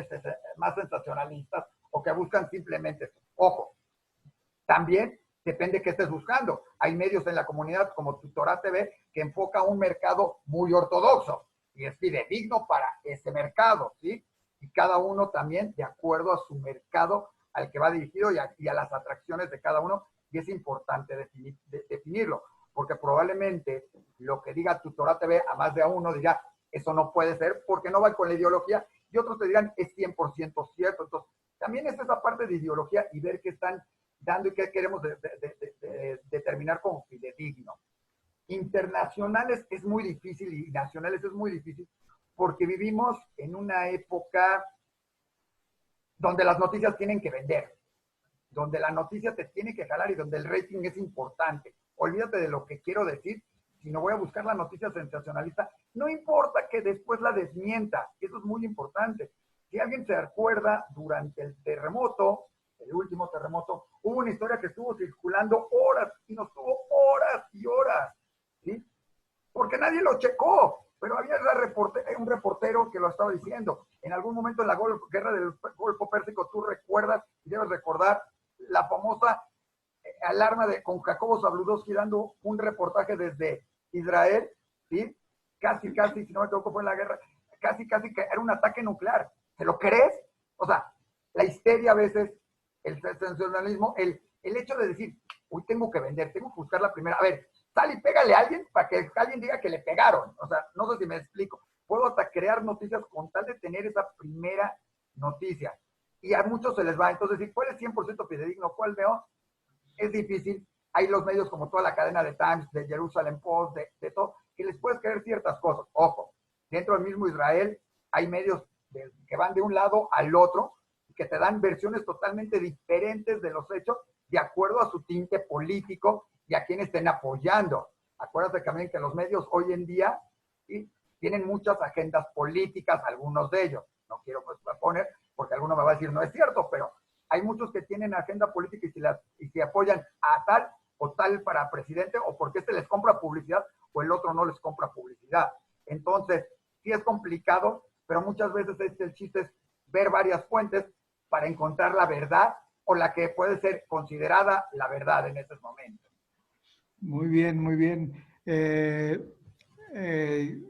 más sensacionalistas o que buscan simplemente eso. Ojo, también depende qué estés buscando. Hay medios en la comunidad como Tutorá TV que enfoca un mercado muy ortodoxo y es fidedigno para ese mercado, ¿sí? Y cada uno también de acuerdo a su mercado al que va dirigido y a las atracciones de cada uno, y es importante definirlo, porque probablemente lo que diga Tutorá TV a más de uno dirá, eso no puede ser porque no va con la ideología, y otros te dirán, es 100% cierto. Entonces, también es esa parte de ideología y ver qué están dando y qué queremos determinar como fidedigno. Internacionales es muy difícil y nacionales es muy difícil porque vivimos en una época donde las noticias tienen que vender, donde la noticia te tiene que jalar y donde el rating es importante. Olvídate de lo que quiero decir, si no voy a buscar la noticia sensacionalista, no importa que después la desmienta, eso es muy importante. Si alguien se acuerda, durante el terremoto, el último terremoto, hubo una historia que estuvo circulando horas y nos tuvo horas y horas, ¿sí? Porque nadie lo checó, pero había un reportero que lo estaba diciendo. En algún momento en la guerra del Golfo Pérsico, tú recuerdas y debes recordar la famosa alarma con Jacobo Zabludowski dando un reportaje desde Israel, ¿sí? Casi, si no me equivoco, fue en la guerra, casi que era un ataque nuclear. ¿Te lo crees? O sea, la histeria a veces, el sensacionalismo, el hecho de decir, hoy tengo que vender, tengo que buscar la primera. A ver, sal y pégale a alguien para que alguien diga que le pegaron. O sea, no sé si me explico. Puedo hasta crear noticias con tal de tener esa primera noticia. Y a muchos se les va. Entonces, ¿cuál es 100% fidedigno? ¿Cuál veo? Es difícil. Hay los medios como toda la cadena de Times, de Jerusalem Post, de todo, que les puedes creer ciertas cosas. Ojo, dentro del mismo Israel hay medios que van de un lado al otro, que te dan versiones totalmente diferentes de los hechos de acuerdo a su tinte político y a quien estén apoyando. Acuérdate también que los medios hoy en día, ¿sí?, tienen muchas agendas políticas, algunos de ellos. No quiero pues poner, porque alguno me va a decir no es cierto, pero hay muchos que tienen agenda política y si apoyan a tal o tal para presidente, o porque este les compra publicidad o el otro no les compra publicidad. Entonces, sí es complicado, pero muchas veces el chiste es ver varias fuentes para encontrar la verdad o la que puede ser considerada la verdad en estos momentos. Muy bien, muy bien.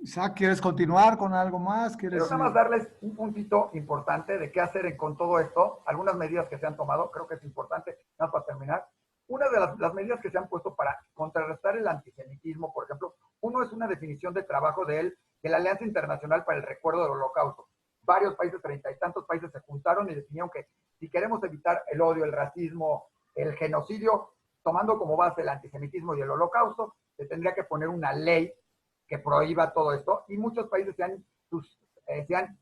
Isaac, ¿quieres continuar con algo más? Pero ¿Quieres, nada más darles un puntito importante de qué hacer con todo esto, algunas medidas que se han tomado, creo que es importante, nada más para terminar. Una de las medidas que se han puesto para contrarrestar el antisemitismo, por ejemplo, uno es una definición de trabajo de la Alianza Internacional para el Recuerdo del Holocausto. Varios países, 30 y tantos países se juntaron y definieron que si queremos evitar el odio, el racismo, el genocidio, tomando como base el antisemitismo y el holocausto, se tendría que poner una ley que prohíba todo esto, y muchos países se han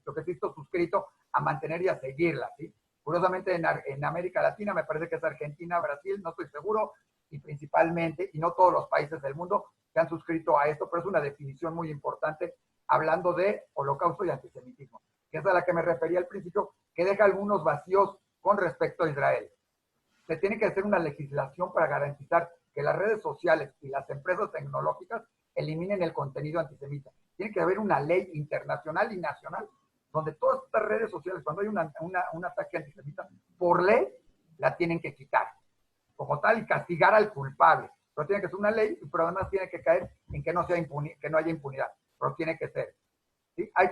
lo que se hizo suscrito a mantener y a seguirla, ¿sí? Curiosamente en América Latina, me parece que es Argentina, Brasil, no estoy seguro, y principalmente, y no todos los países del mundo se han suscrito a esto, pero es una definición muy importante hablando de holocausto y antisemitismo, que es a la que me refería al principio, que deja algunos vacíos con respecto a Israel. Se tiene que hacer una legislación para garantizar que las redes sociales y las empresas tecnológicas eliminen el contenido antisemita. Tiene que haber una ley internacional y nacional donde todas estas redes sociales, cuando hay un ataque antisemita, por ley la tienen que quitar como tal y castigar al culpable. Pero tiene que ser una ley, pero además tiene que caer en que no haya impunidad, pero tiene que ser. ¿Sí? Hay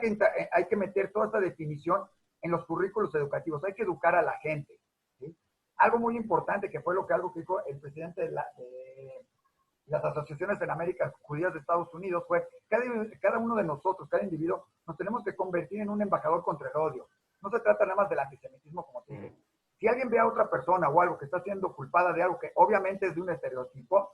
que meter toda esta definición en los currículos educativos, hay que educar a la gente. ¿Sí? Algo muy importante que fue algo que dijo el presidente de las asociaciones en América Judías de Estados Unidos fue, cada uno de nosotros, cada individuo, nos tenemos que convertir en un embajador contra el odio. No se trata nada más del antisemitismo como te dije. Si alguien ve a otra persona o algo que está siendo culpada de algo que obviamente es de un estereotipo,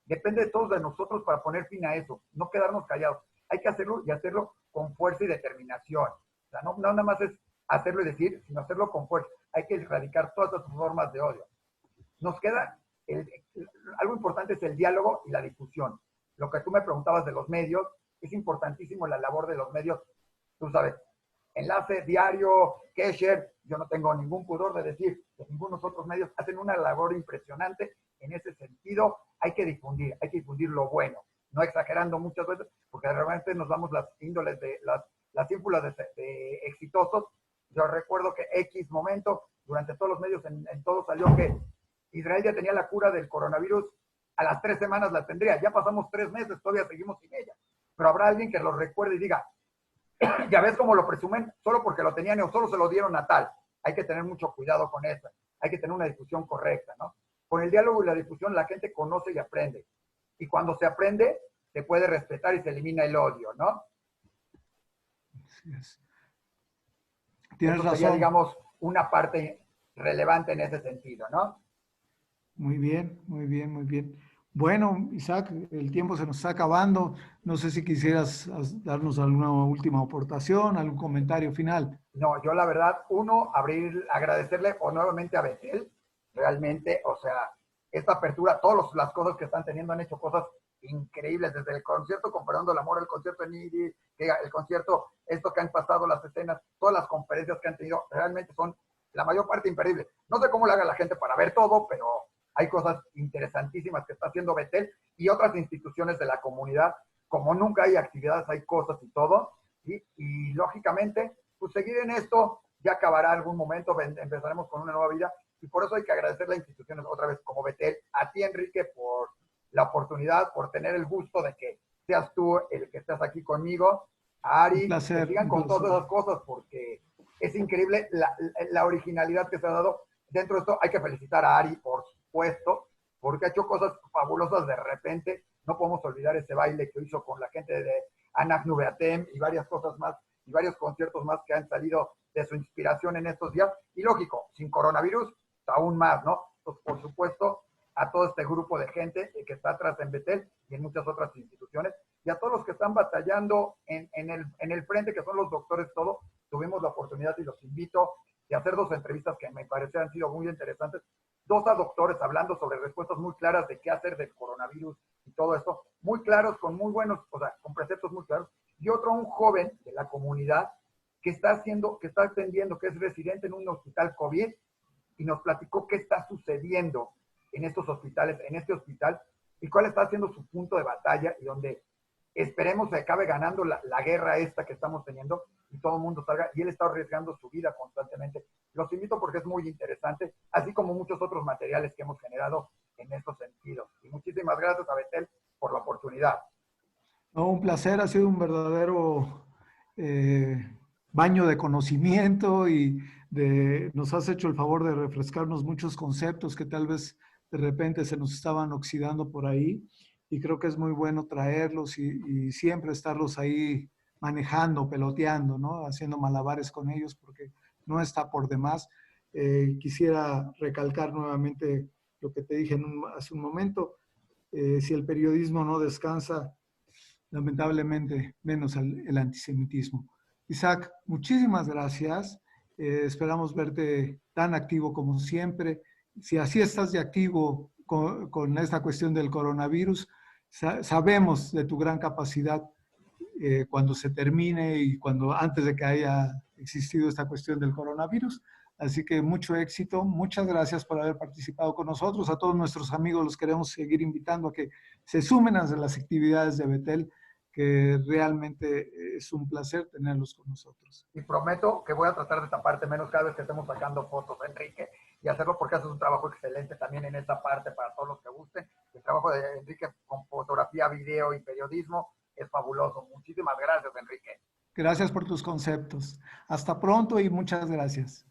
depende de todos de nosotros para poner fin a eso, no quedarnos callados. Hay que hacerlo y hacerlo con fuerza y determinación. O sea, no nada más es hacerlo y decir, sino hacerlo con fuerza. Hay que erradicar todas esas formas de odio. Nos queda algo importante es el diálogo y la difusión. Lo que tú me preguntabas de los medios, es importantísimo la labor de los medios. Tú sabes, Enlace, Diario, Kesher, yo no tengo ningún pudor de decir que ningunos otros medios hacen una labor impresionante en ese sentido. Hay que difundir lo bueno, no exagerando muchas veces, porque realmente nos damos las índoles de las ínfulas de exitosos. Yo recuerdo que X momento, durante todos los medios, en todo salió que Israel ya tenía la cura del coronavirus, a las 3 semanas la tendría. Ya pasamos 3 meses, todavía seguimos sin ella. Pero habrá alguien que lo recuerde y diga, ya ves cómo lo presumen, solo porque lo tenían o solo se lo dieron a tal. Hay que tener mucho cuidado con eso. Hay que tener una difusión correcta, ¿no? Con el diálogo y la difusión la gente conoce y aprende. Y cuando se aprende, se puede respetar y se elimina el odio, ¿no? Tienes Eso sería, razón. digamos, una parte relevante en ese sentido, ¿no? Muy bien, muy bien, muy bien. Bueno, Isaac, el tiempo se nos está acabando. No sé si quisieras darnos alguna última aportación, algún comentario final. No, yo la verdad, agradecerle o nuevamente a Betel, realmente, o sea, esta apertura, todas las cosas que están teniendo han hecho cosas increíbles, desde el concierto Comparando el Amor, el concierto en Niri, el concierto, esto que han pasado, las escenas, todas las conferencias que han tenido, realmente son la mayor parte imperdibles. No sé cómo le haga la gente para ver todo, pero hay cosas interesantísimas que está haciendo Betel y otras instituciones de la comunidad. Como nunca hay actividades, hay cosas y todo, ¿sí? Y lógicamente, pues seguir en esto, ya acabará algún momento, empezaremos con una nueva vida, y por eso hay que agradecerle a instituciones otra vez como Betel, a ti Enrique por la oportunidad, por tener el gusto de que seas tú el que estás aquí conmigo, a Un Ari, que placer, sigan un con todas placer. esas cosas, porque es increíble la originalidad que se ha dado. Dentro de esto hay que felicitar a Ari, por supuesto, porque ha hecho cosas fabulosas de repente. No podemos olvidar ese baile que hizo con la gente de Anak Nubeatem y varias cosas más y varios conciertos más que han salido de su inspiración en estos días. Y lógico, sin coronavirus, aún más, ¿no? Pues, por supuesto, a todo este grupo de gente que está atrás en Betel y en muchas otras instituciones. y a todos los que están batallando en el frente, que son los doctores, todo. Tuvimos la oportunidad y los invito de hacer 2 entrevistas que me parece han sido muy interesantes. 2 a doctores hablando sobre respuestas muy claras de qué hacer del coronavirus y todo esto, muy claros, con muy buenos, o sea, con preceptos muy claros. Y otro, un joven de la comunidad que está atendiendo, que es residente en un hospital COVID, y nos platicó qué está sucediendo en estos hospitales, en este hospital, y cuál está siendo su punto de batalla, y donde esperemos que acabe ganando la guerra esta que estamos teniendo, y todo el mundo salga, y él está arriesgando su vida constantemente. Los invito porque es muy interesante, así como muchos otros materiales que hemos generado en estos sentidos. Y muchísimas gracias a Betel por la oportunidad. No, un placer, ha sido un verdadero baño de conocimiento y nos has hecho el favor de refrescarnos muchos conceptos que tal vez de repente se nos estaban oxidando por ahí y creo que es muy bueno traerlos y siempre estarlos ahí manejando, peloteando, ¿no? Haciendo malabares con ellos porque no está por demás. Quisiera recalcar nuevamente lo que te dije hace un momento. Si el periodismo no descansa, lamentablemente, menos el antisemitismo. Isaac, muchísimas gracias. Esperamos verte tan activo como siempre. Si así estás de activo con esta cuestión del coronavirus, sabemos de tu gran capacidad cuando se termine y antes de que haya existido esta cuestión del coronavirus. Así que mucho éxito, muchas gracias por haber participado con nosotros. A todos nuestros amigos los queremos seguir invitando a que se sumen a las actividades de Betel, que realmente es un placer tenerlos con nosotros. Y prometo que voy a tratar de taparte menos cada vez que estemos sacando fotos, Enrique, y hacerlo porque haces un trabajo excelente también en esta parte para todos los que gusten. El trabajo de Enrique con fotografía, video y periodismo es fabuloso. Muchísimas gracias, Enrique. Gracias por tus conceptos. Hasta pronto y muchas gracias.